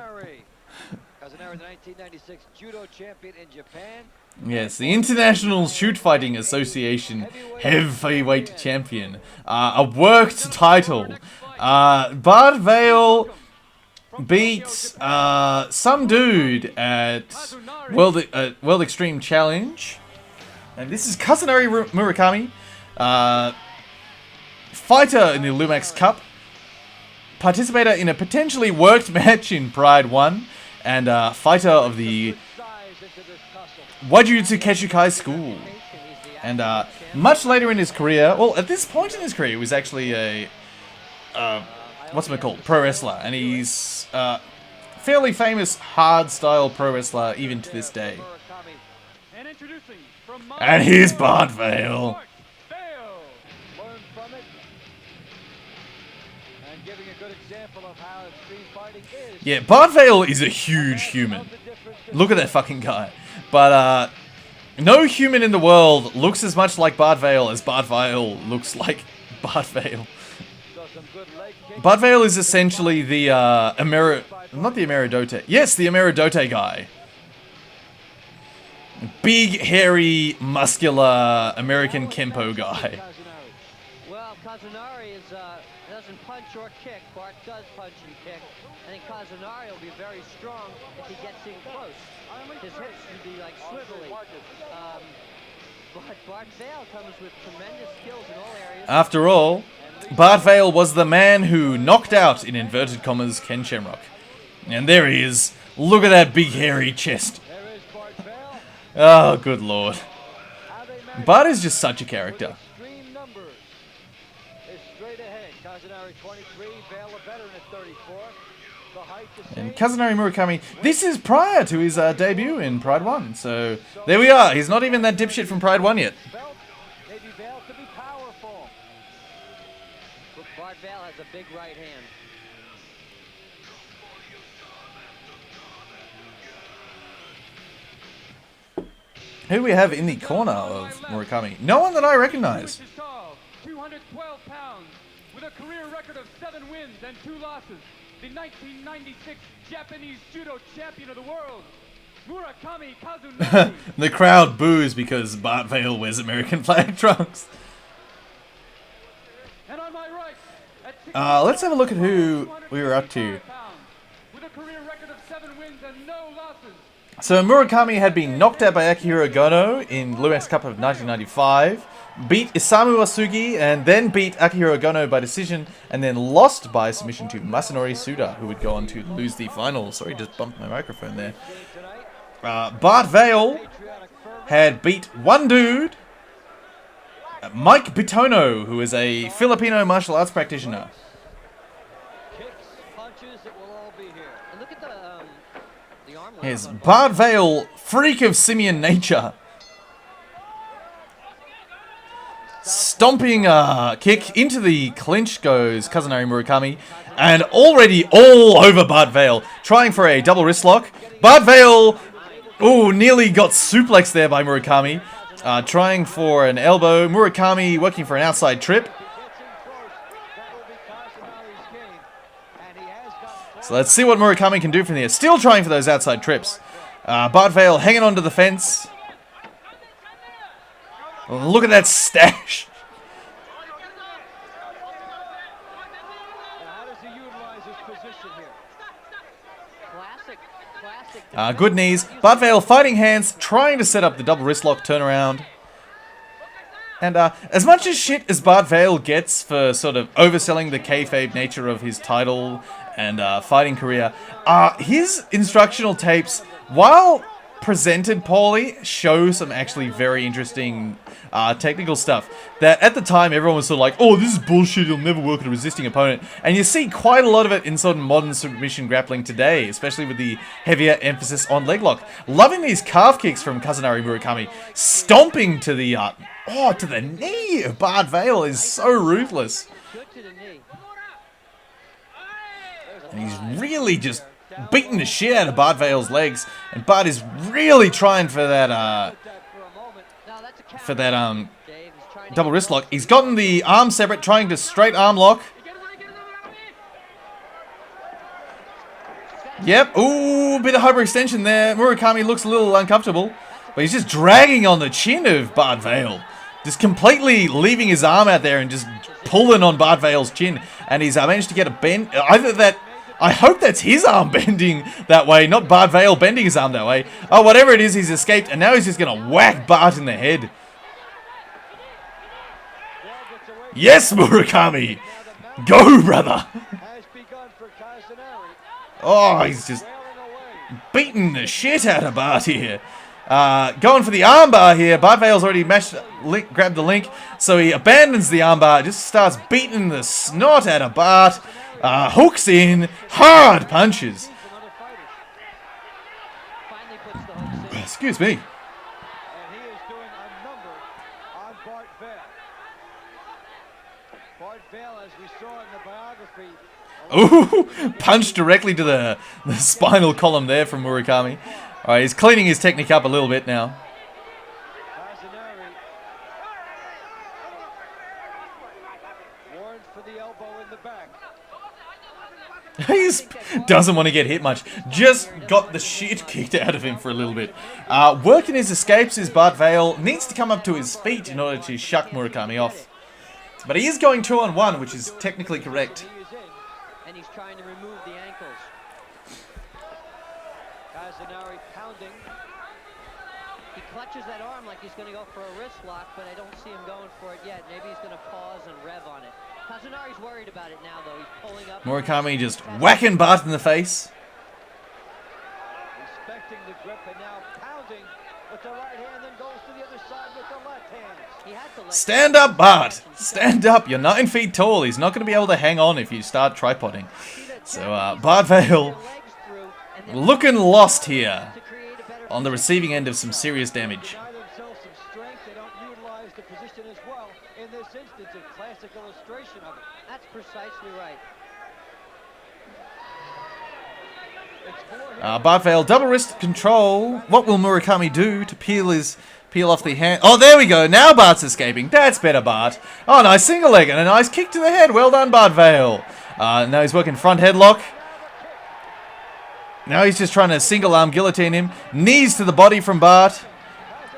Kazunori, the 1996 judo champion in Japan. Yes, the International Shoot Fighting Association Heavyweight Champion. A worked title. Bart Vale beat some dude at World Extreme Challenge. And this is Kazunori Murakami. Fighter in the Lumax Cup. Participator in a potentially worked match in Pride 1. And fighter of the Wajutsu Keshukai School. And much later in his career, well, at this point in his career, he was actually a, what's it called, pro wrestler. And he's fairly famous hard-style pro wrestler even to this day. And here's Bart Vale. Learn from it. And giving a good example of how extreme fighting is. Yeah, Bart Vale is a huge human. Look at that fucking guy. But no human in the world looks as much like Bart Vale as Bart Vale looks like Bart Vale. Bart Vale is essentially the not the Emeridote. Yes, the Emeridote guy. Big, hairy, muscular American Kempo guy. Well, Kazunori doesn't punch or kick. Bart does punch and kick. I think Kazunori will be very strong if he gets in close. His hips will be like swivelly. But Bart Vale comes with tremendous skills in all areas. After all, Bart Vale was the man who knocked out, in inverted commas, Ken Shamrock. And there he is. Look at that big hairy chest. There is Bart Vale. Oh, good lord. Bart is just such a character. Extreme numbers. Is straight ahead. Kazunori 23, Vale a veteran at 34. The height the same. And Kazunori Murakami, this is prior to his debut in Pride 1. So, there we are. He's not even that dipshit from Pride 1 yet. Belt. Maybe Vale could be powerful. But Bart Vale has a big right hand. Who do we have in the corner of Murakami? No one that I recognize. 212 pounds, with a career record of 7 wins and 2 losses. The 1996 Japanese judo champion of the world, Murakami Kazunori. The crowd boos because Bart Vale wears American flag trunks. And on my right, at Let's have a look at who we were up to. with a career record of 7 wins and no losses. So Murakami had been knocked out by Akihiro Gono in Luex Cup of 1995, beat Isamu Asugi, and then beat Akihiro Gono by decision, and then lost by submission to Masanori Suda, who would go on to lose the finals. Sorry, just bumped my microphone there. Bart Vale had beat one dude, Mike Bitono, who is a Filipino martial arts practitioner. Kicks, punches, it will all be here. And look at the arm. Here's Bart Vale, freak of simian nature. Stomping kick into the clinch goes Kazunori Murakami, and already all over Bart Vale, trying for a double wrist lock. Bart Vale, ooh, nearly got suplexed there by Murakami, trying for an elbow. Murakami working for an outside trip. So let's see what Murakami can do from there. Still trying for those outside trips. Bart Vale hanging onto the fence. Look at that stash. How does he utilize his position here? Classic. Good knees. Bart Vale fighting hands, trying to set up the double wrist lock turnaround. And as much as shit as Bart Vale gets for sort of overselling the kayfabe nature of his title and fighting career, his instructional tapes, while presented poorly, show some actually very interesting technical stuff that at the time everyone was sort of like, oh, this is bullshit, it'll never work at a resisting opponent. And you see quite a lot of it in sort of modern submission grappling today, especially with the heavier emphasis on leg lock. Loving these calf kicks from Kazunori Murakami, stomping to the to the knee of Bart Vale is so ruthless. Good to the knee. And he's really just beating the shit out of Bart Vale's legs, and Bart is really trying for that double wrist lock. He's gotten the arm separate, trying to straight arm lock. Yep, ooh, bit of hyperextension there. Murakami looks a little uncomfortable, but he's just dragging on the chin of Bart Vale, just completely leaving his arm out there and just pulling on Bart Vale's chin, and he's managed to get a bend. Either that, I hope that's his arm bending that way, not Bart Vale bending his arm that way. Oh, whatever it is, he's escaped, and now he's just going to whack Bart in the head. Yes, Murakami! Go, brother! Oh, he's just beating the shit out of Bart here. Going for the armbar here. Bart Vale's already grabbed the link, so he abandons the armbar, just starts beating the snot out of Bart. Hooks in, hard punches. Excuse me. And he is doing a number on Bart Vale. Bart Vale, as we saw in the biography. Ooh, punch directly to the spinal column there from Murakami. Alright, he's cleaning his technique up a little bit now. Warned for the elbow in the back. He doesn't want to get hit much. Just got the shit kicked out of him for a little bit. Working his escapes is Bart Vale. Needs to come up to his feet in order to shuck Murakami off. But he is going 2-on-1, which is technically correct. He is in, and he's trying to remove the ankles. Kazunori pounding. He clutches that arm like he's going to go for a wrist lock, but I don't see him going for it yet. Maybe he's going to pause and rev on it. Kazunori's worried about it now, though. He's pulling up. Murakami just whacking Bart in the face. Respecting the grip and now pounding with the right hand, then goes to the other side with the left hand. He had to let Stand up, Bart! Stand up! You're 9 feet tall. He's not going to be able to hang on if you start tripoding. So, Bart Vale looking lost here on the receiving end of some serious damage. Deny themselves some strength. They don't utilize the position as well. In this instance, a classic illustration of it. That's precisely right. It's Bart Vale, double wrist control. What will Murakami do to peel his Peel off the hand. Oh, there we go. Now Bart's escaping. That's better, Bart. Oh, nice single leg and a nice kick to the head. Well done, Bart Vale. Now he's working front headlock. Now he's just trying to single arm guillotine him. Knees to the body from Bart.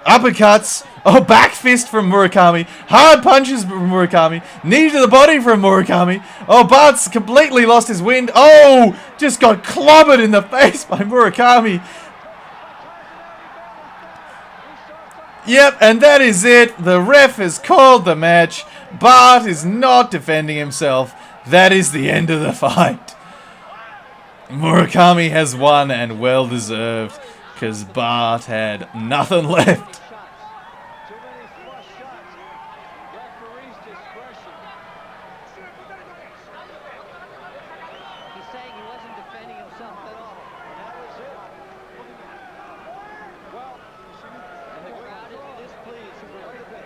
Uppercuts. Oh, back fist from Murakami. Hard punches from Murakami. Knee to the body from Murakami. Oh, Bart's completely lost his wind. Oh, just got clobbered in the face by Murakami. Yep, and that is it. The ref has called the match. Bart is not defending himself. That is the end of the fight. Murakami has won, and well deserved, because Bart had nothing left. Too many flush shots. Referee's discretion. He's saying he wasn't defending himself at all. And that was it. Well, and the crowd is displeased quite a bit.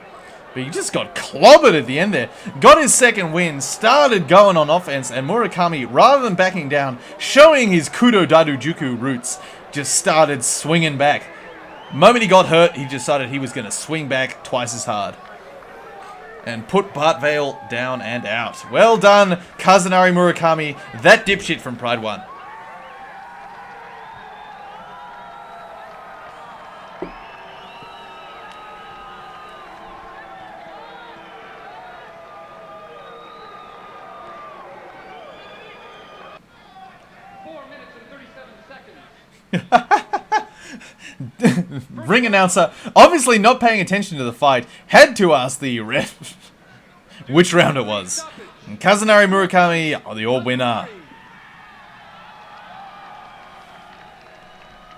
But he just got clobbered at the end there. Got his second win, started going on offense, and Murakami, rather than backing down, showing his Kudo Darujuku roots, just started swinging back. The moment he got hurt, he decided he was going to swing back twice as hard. And put Bart Vale down and out. Well done, Kazunori Murakami, that dipshit from Pride 1. Ring announcer, obviously not paying attention to the fight, had to ask the ref which round it was. And Kazunori Murakami, the winner.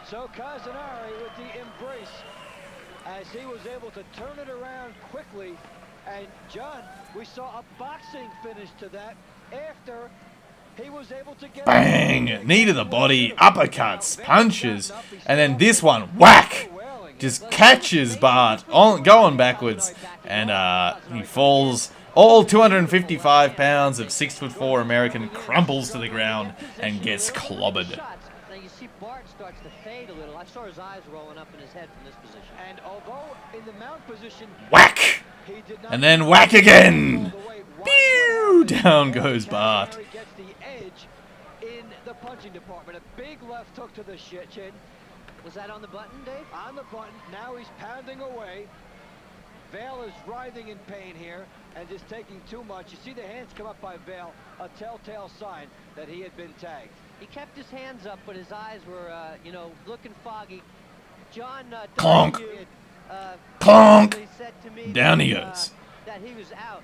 So Kazunori with the embrace as he was able to turn it around quickly. And John, we saw a boxing finish to that after he was able to get... Bang! Knee to the body, uppercuts, punches, and then this one, whack! Just catches Bart going backwards, and he falls. All 255 pounds of 6'4" American crumbles to the ground and gets clobbered. Now you see Bart starts to fade a little. I saw his eyes rolling up in his head from this position. And although in the mount position, Whack! he did not... And then whack again! Pew! Down goes Bart. Gets the edge in the punching department. A big left hook to the chin. Was that on the button, Dave? On the button. Now he's pounding away. Vale is writhing in pain here and just taking too much. You see the hands come up by Vale, a telltale sign that he had been tagged. He kept his hands up, but his eyes were, you know, looking foggy. John Clonk. Donahue, Clonk! said to me Down that, he goes. That he was out.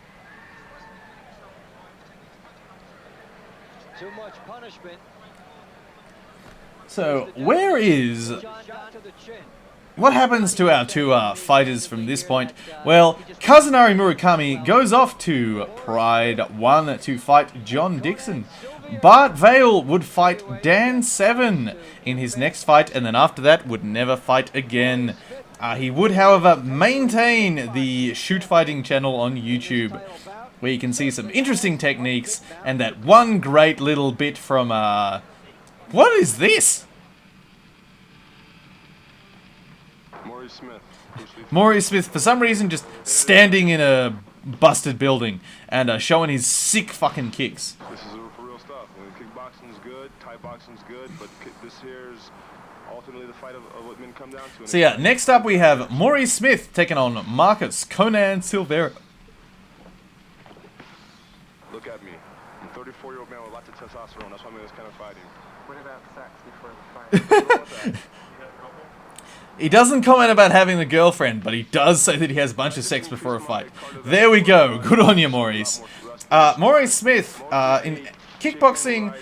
Too much punishment. So, where is... Shot to the chin. What happens to our two fighters from this point? Well, Kazunori Murakami goes off to Pride 1 to fight John Dixon. Bart Vale would fight Dan Seven in his next fight, and then after that would never fight again. He would, however, maintain the Shoot Fighting channel on YouTube, where you can see some interesting techniques, and that one great little bit from, what is this? Maurice Smith. Maurice Smith, for some reason, just standing in a busted building and showing his sick fucking kicks. This is for real stuff. Kickboxing's good, Thai boxing's good, but this here is ultimately the fight of what men come down to. So yeah, next up we have Maurice Smith taking on Marcus Conan Silveira. Look at me. I'm a 34-year-old man with lots of testosterone. That's why I'm in this kind of fighting. What about sex before the fight? He doesn't comment about having a girlfriend, but he does say that he has a bunch of sex before a fight. There we go. Good on you, Maurice. Maurice Smith, in kickboxing,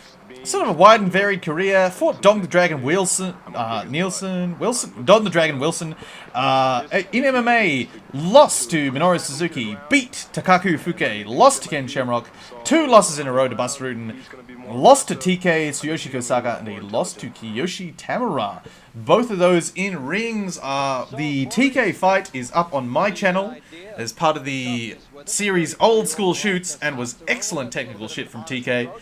sort of a wide and varied career. Fought Don the Dragon Wilson, Don the Dragon Wilson. In MMA, lost to Minoru Suzuki, beat Takaku Fuke, lost to Ken Shamrock, 2 losses in a row to Buster Rudin, lost to TK Tsuyoshi Kosaka, and he lost to Kiyoshi Tamura. Both of those in rings. The TK fight is up on my channel as part of the series Old School Shoots, and was excellent technical shit from TK.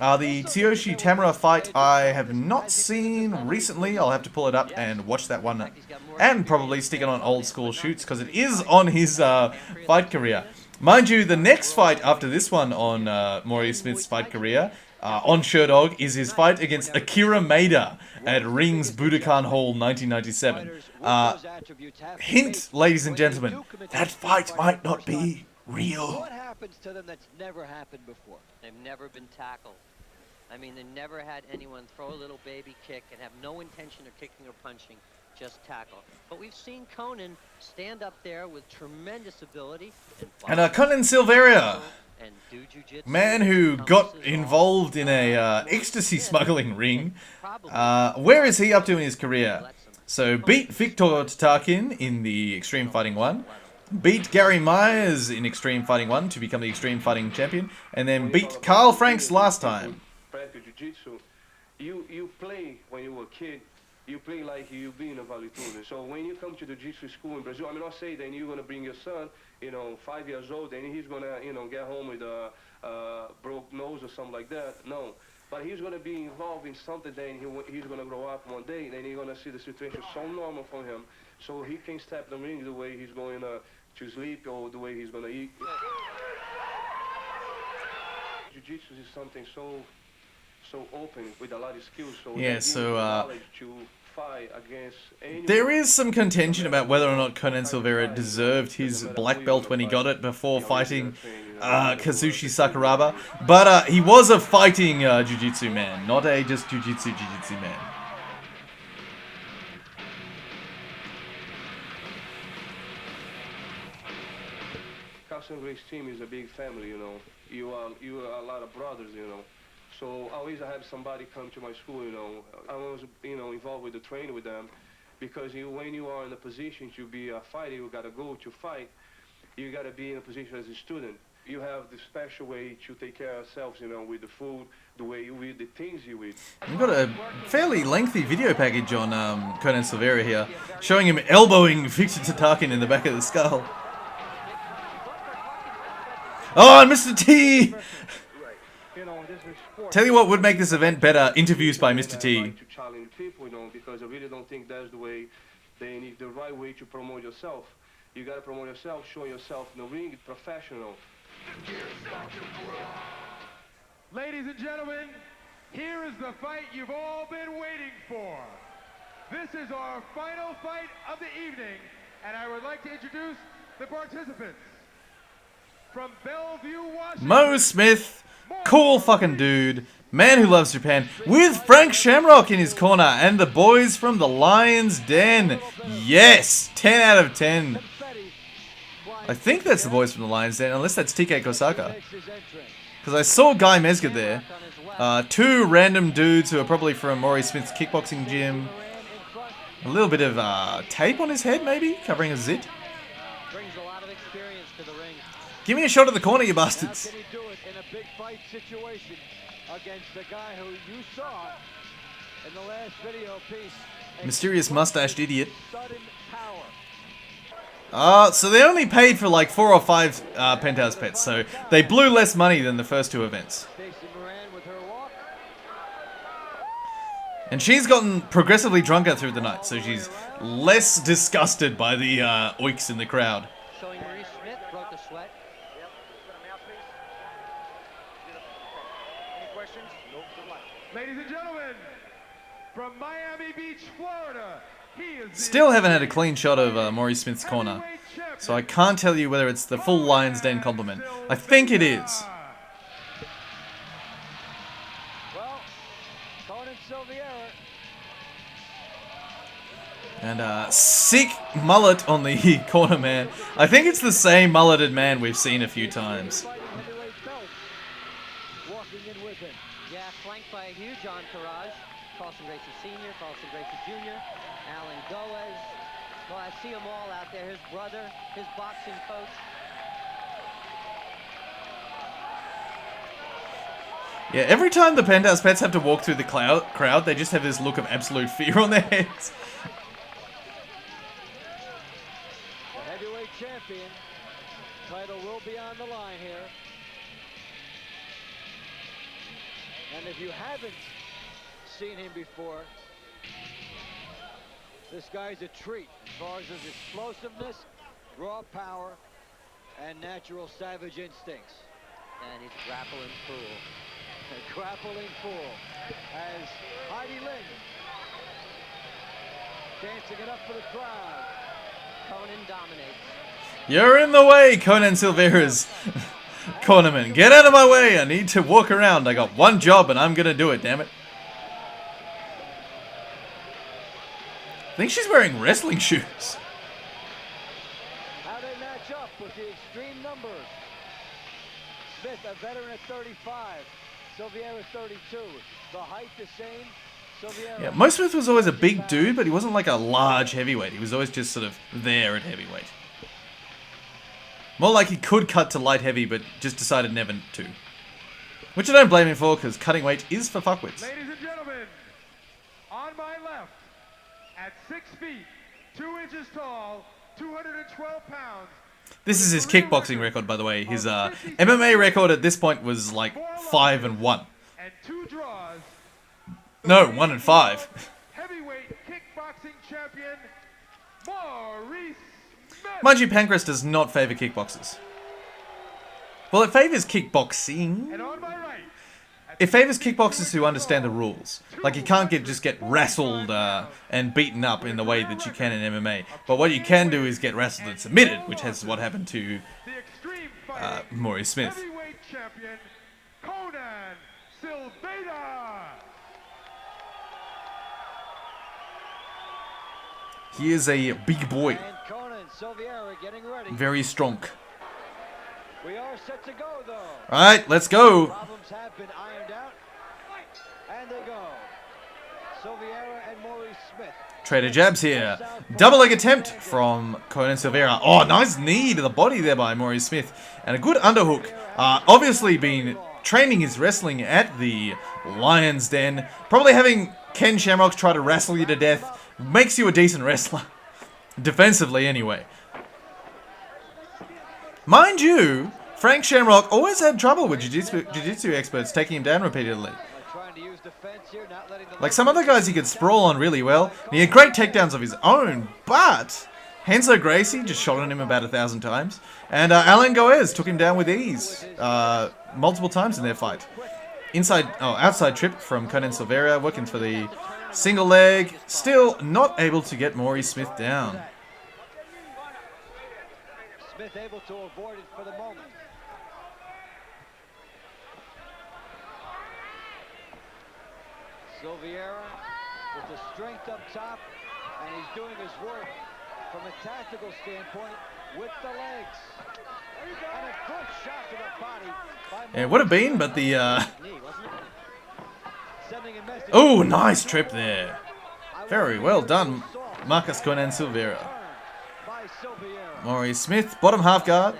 The Tsuyoshi Tamura fight I have not seen recently. I'll have to pull it up and watch that one. And probably stick it on old school shoots, because it is on his fight career. Mind you, the next fight after this one on Maurice Smith's fight career, on Sherdog, is his fight against Akira Maeda at Rings Budokan Hall 1997. Hint, ladies and gentlemen, that fight might not be real. What happens to them that's never happened before? They've never been tackled. I mean, they never had anyone throw a little baby kick and have no intention of kicking or punching, just tackle. But we've seen Conan stand up there with tremendous ability. And Conan Silveira, and do jiu-jitsu, man who got involved in a ecstasy smuggling ring. Where is he up to in his career? So beat Victor Tatarkin in the Extreme Fighting 1. Beat Gary Myers in Extreme Fighting 1 to become the Extreme Fighting Champion. And then beat Carl Franks last time. Jiu-jitsu, you play when you were a kid, you play like you being a Vale-Tudo. So when you come to the jiu-jitsu school in Brazil, I mean, not say then you're gonna bring your son, 5 years old, and he's gonna, get home with a broke nose or something like that. No, but he's gonna be involved in something. Then he's gonna grow up one day, and then he's gonna see the situation so normal for him, so he can step the ring the way he's going to sleep or the way he's gonna eat. Jiu-jitsu is something so open with a lot of skills. So yeah, so to fight against there is some contention about whether or not Conan Silveira deserved his black belt when he got it before fighting Kazushi Sakuraba, but he was a fighting jiu-jitsu man, not a just jiu-jitsu man. Kazunori's team is a big family, You are a lot of brothers, So always I have somebody come to my school, I was, involved with the training with them, because when you are in a position to be a fighter, you gotta go to fight. You gotta be in a position as a student. You have the special way to take care of yourselves, with the food, the way you eat, the things you eat. We've got a fairly lengthy video package on Conan Silveira here, showing him elbowing Victor Tatarkin in the back of the skull. Oh, and Mr. T! Tell you what would make this event better, interviews by Mr. T. To challenge people, because I really don't think that's the way, the right way to promote yourself. You gotta promote yourself, show yourself in the ring, professional. Ladies and gentlemen, here is the fight you've all been waiting for. This is our final fight of the evening, and I would like to introduce the participants. From Bellevue, Washington, Mo Smith, cool fucking dude, man who loves Japan, with Frank Shamrock in his corner, and the boys from the Lion's Den. Yes, 10 out of 10. I think that's the boys from the Lion's Den, unless that's TK Kosaka. Because I saw Guy Mesger there. Two random dudes who are probably from Maurice Smith's kickboxing gym. A little bit of tape on his head, maybe, covering a zit. Give me a shot at the corner, you bastards. How can he do it in a big fight situation against the guy who you saw in the last video piece? Mysterious mustached idiot. Sudden power. So they only paid for like 4 or 5 penthouse pets, so they blew less money than the first 2 events. And she's gotten progressively drunker through the night, so she's less disgusted by the oiks in the crowd. Showing Maurice Smith broke a sweat. Any questions? Nope. Good luck. Ladies and gentlemen, from Miami Beach, Florida, he is Still haven't had a clean shot of Maurice Smith's corner, so I can't tell you whether it's the full Lion's Den compliment. I think it is. Well, Conan Silveira. And sick mullet on the corner man. I think it's the same mulleted man we've seen a few times. Yeah, flanked by a huge entourage. Carlson Gracie Sr., Carlson Gracie Jr., Alan Goes. Well, I see them all out there. His brother, his boxing coach. Yeah, every time the Penthouse Pets have to walk through the crowd, they just have this look of absolute fear on their heads. The heavyweight champion. Title will be on the line here. haven't seen him before. This guy's a treat as far as his explosiveness, raw power, and natural savage instincts. And he's grappling cool. A grappling fool as Heidi Lynn dancing it up for the crowd. Conan dominates. You're in the way, Conan Silveira's cornerman. Get out of my way. I need to walk around. I got one job and I'm going to do it, damn it. I think she's wearing wrestling shoes. How they match up with the extreme numbers. Smith, a veteran at 35. Silveira 32. The height the same. Silveira. Yeah, Mo Smith was always a big dude, but he wasn't like a large heavyweight. He was always just sort of there at heavyweight. More like he could cut to light heavy, but just decided never to. Which I don't blame him for, because cutting weight is for fuckwits. Ladies and gentlemen, on my left, at 6 feet, 2 inches tall, 212 pounds. This is his kickboxing record, by the way. His MMA record at this point was like 5-1. And 2 draws. No, 1-5. Heavyweight kickboxing champion, Maurice Smith. Mind you, Pancras does not favor kickboxers. Well, it favors kickboxing. And on my right, It favors kickboxers who understand the rules. Like, you can't just get wrestled and beaten up in the way that you can in MMA. But what you can do is get wrestled and submitted, which is what happened to the extreme fighting Maurice Smith. heavyweight champion, Conan Silveira. He is a big boy. And Conan Silveira getting ready. Very strong. We are set to go though. Alright, let's go. Problems have been ironed out. And they go. Silveira and Maurice Smith. Trader jabs here. Double leg attempt from Conan Silveira. Oh, nice knee to the body there by Maurice Smith. And a good underhook. Obviously been training his wrestling at the Lion's Den. Probably having Ken Shamrock try to wrestle you to death makes you a decent wrestler. Defensively, anyway. Mind you, Frank Shamrock always had trouble with jiu-jitsu experts taking him down repeatedly. Like some other guys he could sprawl on really well, and he had great takedowns of his own, but Renzo Gracie just shot on him about 1,000 times, and Alan Goez took him down with ease multiple times in their fight. Outside trip from Conan Silveira, working for the single leg, still not able to get Maurice Smith down. Smith able to avoid it for the moment. Silveira with the strength up top, and he's doing his work from a tactical standpoint with the legs. And a good shot to the body by It would have been, but the sending a message. oh, nice trip there. Very well done, Marcus Conan Silveira. By Silveira. Maurice Smith, bottom half guard.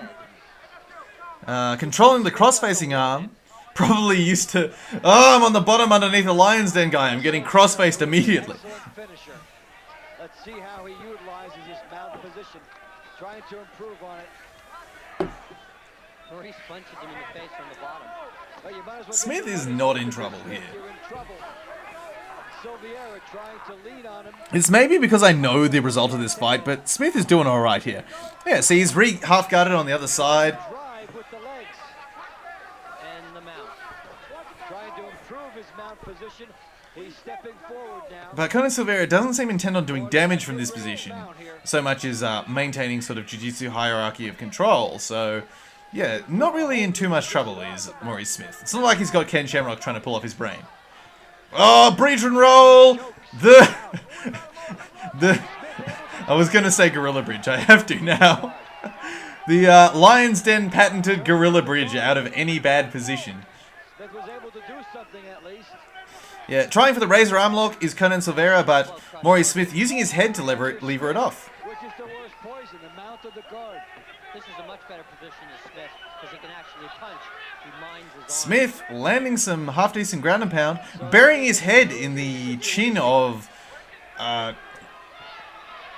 Controlling the cross-facing arm. Probably used to... Oh, I'm on the bottom underneath the Lion's Den guy. I'm getting cross-faced immediately. Excellent finisher. Let's see how he utilizes his mount position. Trying to improve on it. Maurice punches him in the face from the bottom. Well, you might as well Smith get is the not in trouble here. You're in trouble. Silveira trying to lean on him. It's maybe because I know the result of this fight, but Smith is doing alright here. Yeah, see, he's half-guarded on the other side. Drive with the legs. And the mount. Trying to improve his mount position. He's stepping forward now. But Conan Silveira doesn't seem intent on doing damage from this position, so much as maintaining sort of jiu-jitsu hierarchy of control. So, yeah, not really in too much trouble is Maurice Smith. It's not like he's got Ken Shamrock trying to pull off his brain. Oh, bridge and roll! I was going to say Gorilla Bridge. I have to now. The Lion's Den patented Gorilla Bridge out of any bad position. Smith was able to do something at least. Yeah, trying for the razor arm lock is Conan Silveira, but Maurice Smith using his head to lever it off. Which is the worst poison, the mount of the guard. This is a much better position than Smith because he can actually punch. He minds his arm. Smith landing some half-decent ground and pound, burying his head in the chin of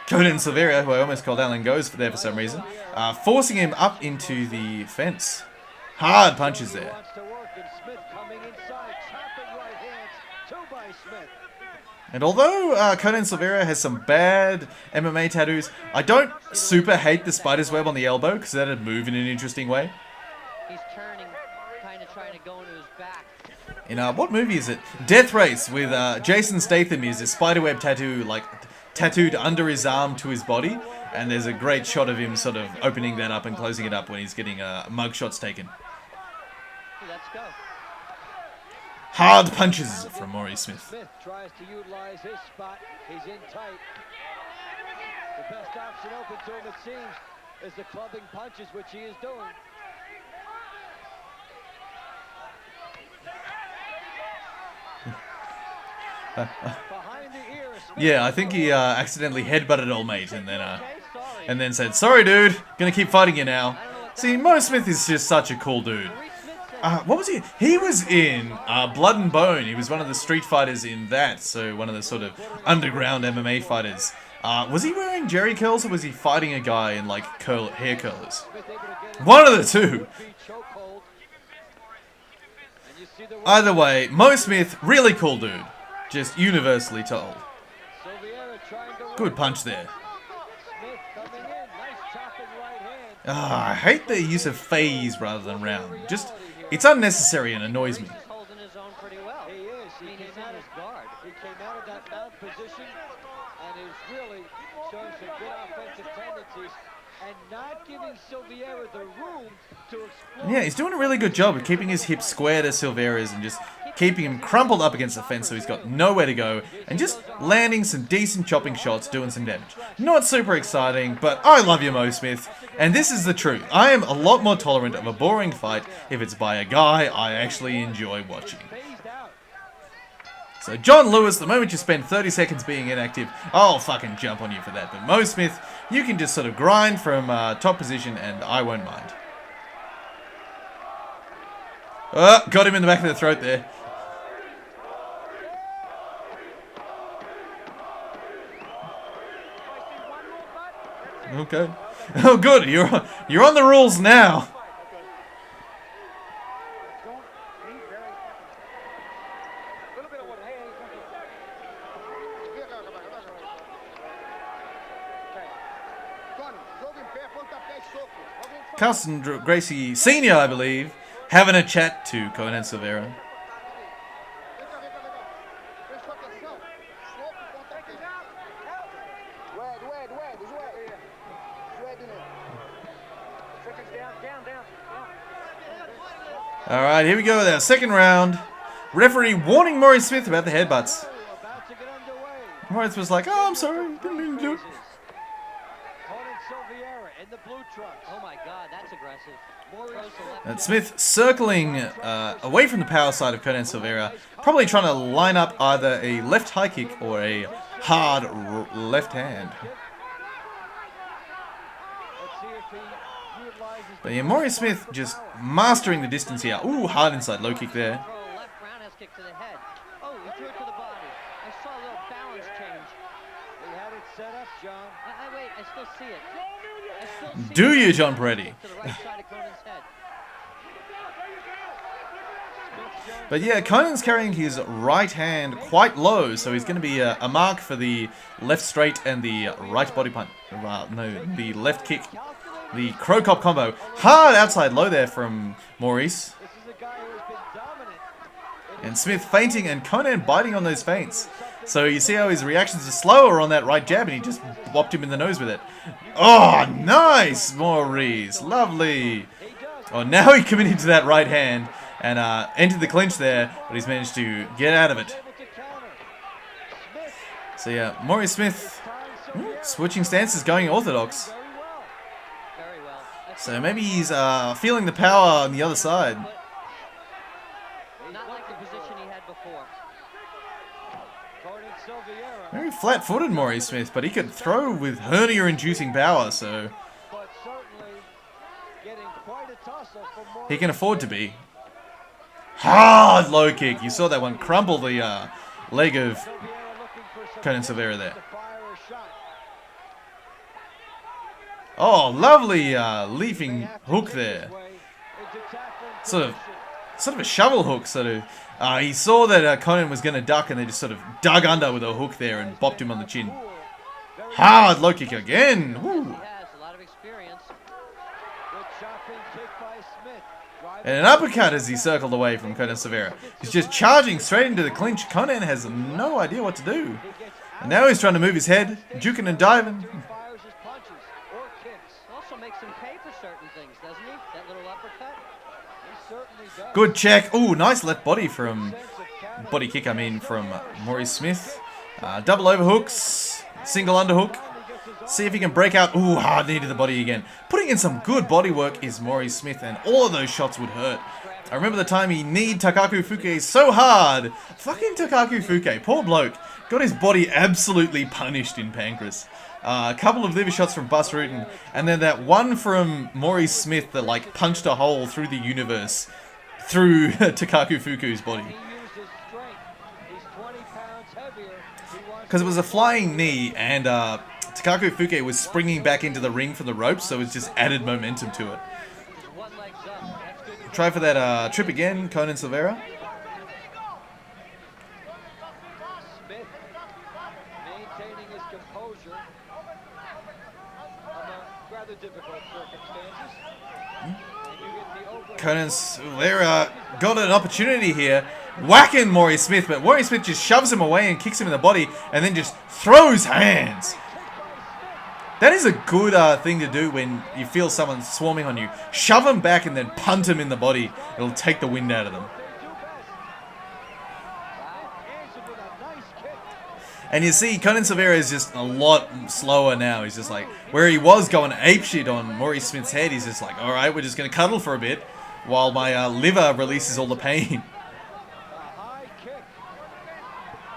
Conan Silveira, who I almost called Alan Goes there for some reason, forcing him up into the fence. Hard punches there. Wants to work, and Smith coming inside, chopping right hands. two by Smith. And although Conan Silveira has some bad MMA tattoos, I don't super hate the spider's web on the elbow because that'd move in an interesting way. He's turning, kind of trying to go into his back. In what movie is it? Death Race with Jason Statham is a spiderweb tattoo, like tattooed under his arm to his body, and there's a great shot of him sort of opening that up and closing it up when he's getting mug shots taken. Let's go. Hard punches from Maurice Smith. Smith tries to utilize his spot. He's in tight. The best option open to him, it seems, is the clubbing punches, which he is doing. Behind the ear, Yeah, I think he accidentally headbutted old mate and then said, "Sorry, dude, gonna keep fighting you now." See, Mo Smith is just such a cool dude. What was he? He was in Blood and Bone. He was one of the street fighters in that, so one of the sort of underground MMA fighters. Was he wearing jerry curls or was he fighting a guy in like hair curlers? One of the two. Either way, Mo Smith, really cool dude. Just universally told. Good punch there. I hate the use of phase rather than round. Just, it's unnecessary and annoys me. He's holding his own pretty well. He is. He came out of guard. He came out of that mount position and is really showing some good offensive tendencies and not giving Silveira the room to explode. Yeah, he's doing a really good job of keeping his hips square to Silveira's and just keeping him crumpled up against the fence so he's got nowhere to go and just landing some decent chopping shots, doing some damage. Not super exciting, but I love you, Mo Smith. And this is the truth. I am a lot more tolerant of a boring fight if it's by a guy I actually enjoy watching. So John Lewis, the moment you spend 30 seconds being inactive, I'll fucking jump on you for that. But Mo Smith, you can just sort of grind from top position and I won't mind. Got him in the back of the throat there. Okay. Oh, good. You're on the rules now. Carson Gracie Sr., I believe, having a chat to Conan Silveira. Alright, here we go with our second round. Referee warning Maurice Smith about the headbutts. Maurice was like, "Oh, I'm sorry, didn't mean to do it." Oh my God, that's aggressive. And Smith circling away from the power side of Conan Silveira, probably trying to line up either a left high kick or a hard left hand. But yeah, Maurice Smith just mastering the distance here. Ooh, hard inside low kick there. Left roundhouse kick to the head. Oh, he threw it to the body. I saw a little balance change. He had it set up, John. Wait, I still see it. I still see Do it. you, John Peretti? To the right side of Conan's head. But yeah, Conan's carrying his right hand quite low, so he's going to be a mark for the left straight and the right body punch. No, the left kick. The Crow Cop combo. Hard outside low there from Maurice. And Smith feinting and Conan biting on those feints. So you see how his reactions are slower on that right jab and he just bopped him in the nose with it. Oh, nice, Maurice. Lovely. Oh, now he committed to that right hand and entered the clinch there, but he's managed to get out of it. So yeah, Maurice Smith switching stances, going orthodox. So maybe he's feeling the power on the other side. Not like the position he had before. Very flat-footed Maurice Smith, but he could throw with hernia-inducing power, so he can afford to be. Hard low kick. You saw that one crumble the leg of Conan Silveira there. Oh, lovely leaping hook there. Sort of sort of a shovel hook, sort of. He saw that Conan was going to duck and they just sort of dug under with a hook there and bopped him on the chin. Hard low kick again. Woo. He has a lot of experience. Good chopping kick by Smith. And an uppercut as he circled away from Conan Silveira. He's just charging straight into the clinch. Conan has no idea what to do. And now he's trying to move his head, juking and diving. Fires his punches or kicks. Also makes him pay for certain things, doesn't he? That little uppercut. He certainly does. Good check. Ooh, nice left body from... Body kick, I mean, from Maurice Smith. Double overhooks. Single underhook. See if he can break out. Ooh, hard knee to the body again. Putting in some good body work is Maurice Smith, and all of those shots would hurt. I remember the time he kneed Takaku Fuke so hard. Fucking Takaku Fuke, poor bloke. Got his body absolutely punished in Pancras. A couple of liver shots from Bus Rutan, and then that one from Maurice Smith that like punched a hole through the universe through Takaku Fuku's body. Because it was a flying knee, and Takaku Fuke was springing back into the ring from the ropes, so it just added momentum to it. Try for that trip again, Conan Silveira. Smith maintaining his composure under rather difficult circumstances. And you get the over. Conan Silveira got an opportunity here, whacking Maurice Smith, but Maurice Smith just shoves him away and kicks him in the body, and then just throws hands. That is a good thing to do when you feel someone swarming on you. Shove them back and then punt them in the body. It'll take the wind out of them. And you see, Conan Silveira is just a lot slower now. He's just like, where he was going apeshit on Maurice Smith's head, he's just like, alright, we're just going to cuddle for a bit while my liver releases all the pain. High kick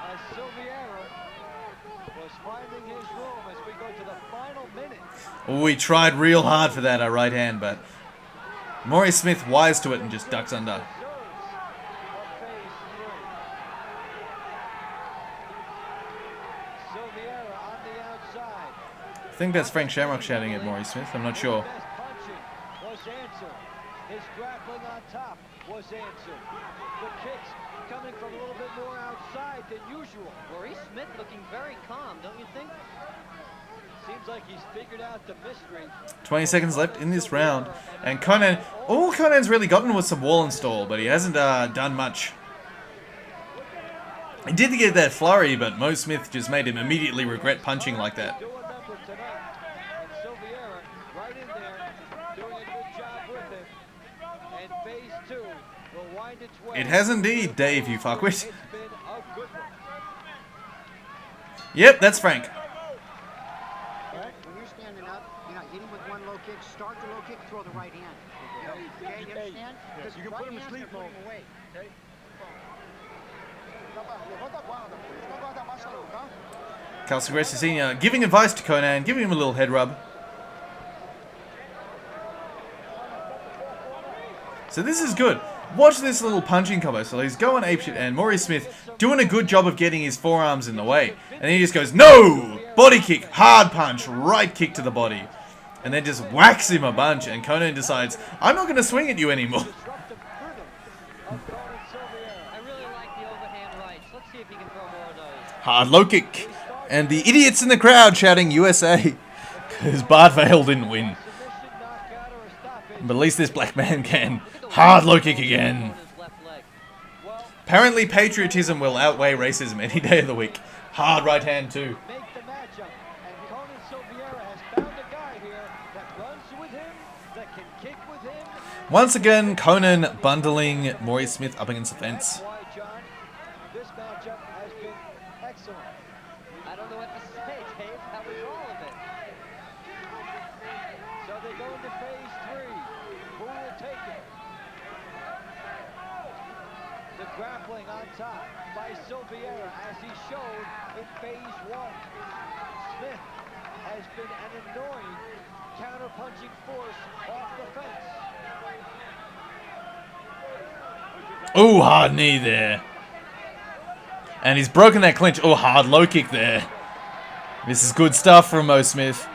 as Silveira was finding his room as we go to the final minute. Oh, he tried real hard for that right hand, but Maurice Smith wise to it and just ducks under. I think that's Frank Shamrock shouting at Maurice Smith. I'm not sure. His grappling on top was answered. The kicks coming from a little bit more outside than usual. Maurice Smith looking very calm, don't you think? Seems like he's figured out the mystery. 20 seconds left in this round. And Conan, all Conan's really gotten was some wall install, but he hasn't done much. He did get that flurry, but Mo Smith just made him immediately regret punching like that. It has indeed, Dave, you fuckwit. Yep, that's Frank. When you're standing up, you're not hitting with one low kick. Start the low kick, throw the right hand. Okay, you understand? Yes, you can put him in sleep mode. Okay. Carlson Gracie Sr. giving advice to Conan, giving him a little head rub. So this is good. Watch this little punching combo. So he's going apeshit, and Maurice Smith doing a good job of getting his forearms in the way. And he just goes, no! Body kick, hard punch, right kick to the body. And then just whacks him a bunch, and Conan decides, I'm not going to swing at you anymore. I really like the overhand rights. Let's see if he can throw more of those. Hard low kick. And the idiots in the crowd shouting USA. Because Bart Vale didn't win. But at least this black man can. Hard low kick again. Apparently patriotism will outweigh racism any day of the week. Hard right hand too. Once again, Conan bundling Maurice Smith up against the fence. This matchup has been excellent. I don't know what to say, Dave. That was all of it. So they go into phase 3. Who will take it? The grappling on top by Silveira as he showed in phase 1. Smith has been an annoying counter-punching force off the fence. Ooh, hard knee there. And he's broken that clinch. Oh, hard low kick there. This is good stuff from Mo Smith.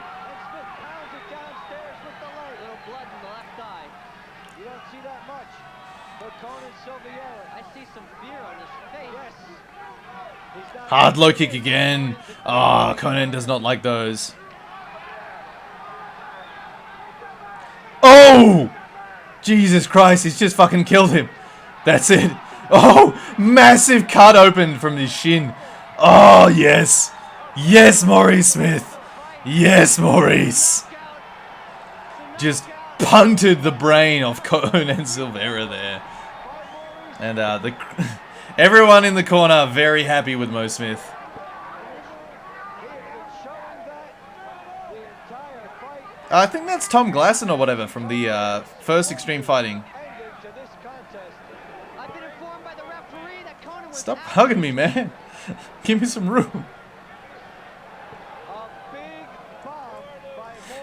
Hard low kick again. Oh, Conan does not like those. Oh! Jesus Christ, he's just fucking killed him. That's it. Oh, massive cut open from his shin. Oh, yes. Yes, Maurice Smith. Yes, Maurice. Just punted the brain off Conan Silveira there. And everyone in the corner very happy with Mo Smith. I think that's Tom Glasson or whatever from the first Extreme Fighting. Stop hugging me, man. Give me some room.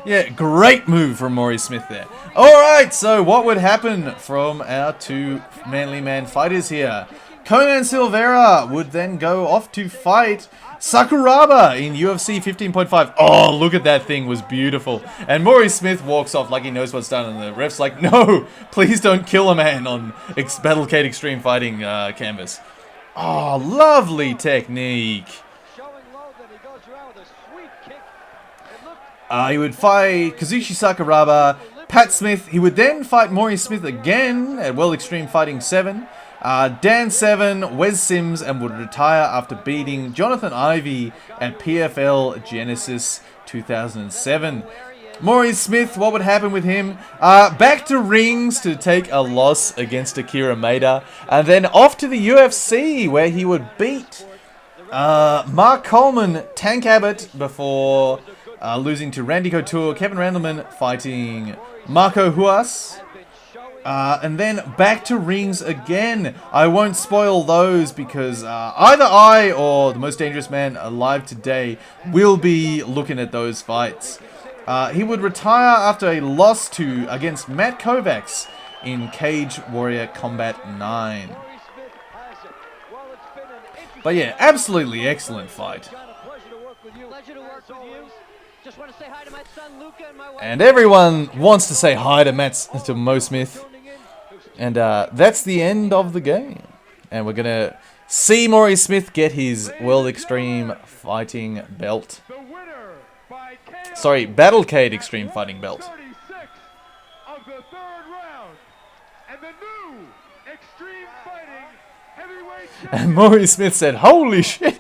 Yeah, great move from Maurice Smith there. Alright, so what would happen from our two manly man fighters here? Conan Silveira would then go off to fight Sakuraba in UFC 15.5. Oh, look at that thing, was beautiful. And Maurice Smith walks off like he knows what's done, and the ref's like, no, please don't kill a man on Battlecade Extreme Fighting canvas. Oh, lovely technique. He would fight Kazushi Sakuraba, Pat Smith. He would then fight Maurice Smith again at World Extreme Fighting 7. Dan Severn, Wes Sims, and would retire after beating Jonathan Ivey at PFL Genesis 2007. Maurice Smith, what would happen with him? Back to rings to take a loss against Akira Maeda, and then off to the UFC where he would beat Mark Coleman, Tank Abbott before losing to Randy Couture, Kevin Randleman fighting Marco Huas. And then back to rings again. I won't spoil those because either I or the most dangerous man alive today will be looking at those fights. He would retire after a loss against Matt Kovacs in Cage Warrior Combat 9. But yeah, absolutely excellent fight. And everyone wants to say hi to Mo Smith. And that's the end of the game. And we're going to see Maurice Smith get his World Extreme Fighting belt. Sorry, Battlecade Extreme Fighting belt. And Maurice Smith said, holy shit.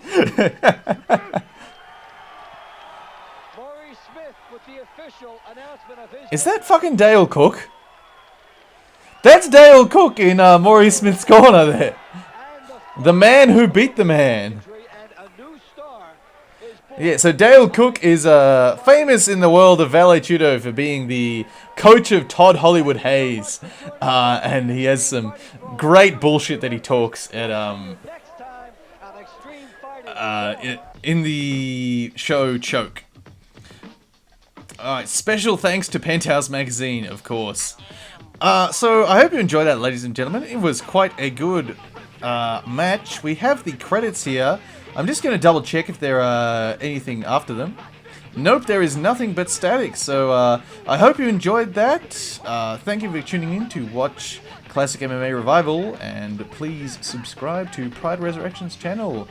Is that fucking Dale Cook? That's Dale Cook in Maurice Smith's corner there. The man who beat the man. Yeah, so Dale Cook is famous in the world of Valet Tudo for being the coach of Todd Hollywood Hayes. And he has some great bullshit that he talks at in the show Choke. Alright, special thanks to Penthouse Magazine, of course. So I hope you enjoyed that, ladies and gentlemen. It was quite a good match. We have the credits here. I'm just going to double check if there are anything after them. Nope, there is nothing but static. So I hope you enjoyed that. Thank you for tuning in to watch Classic MMA Revival. And please subscribe to Pride Resurrection's channel.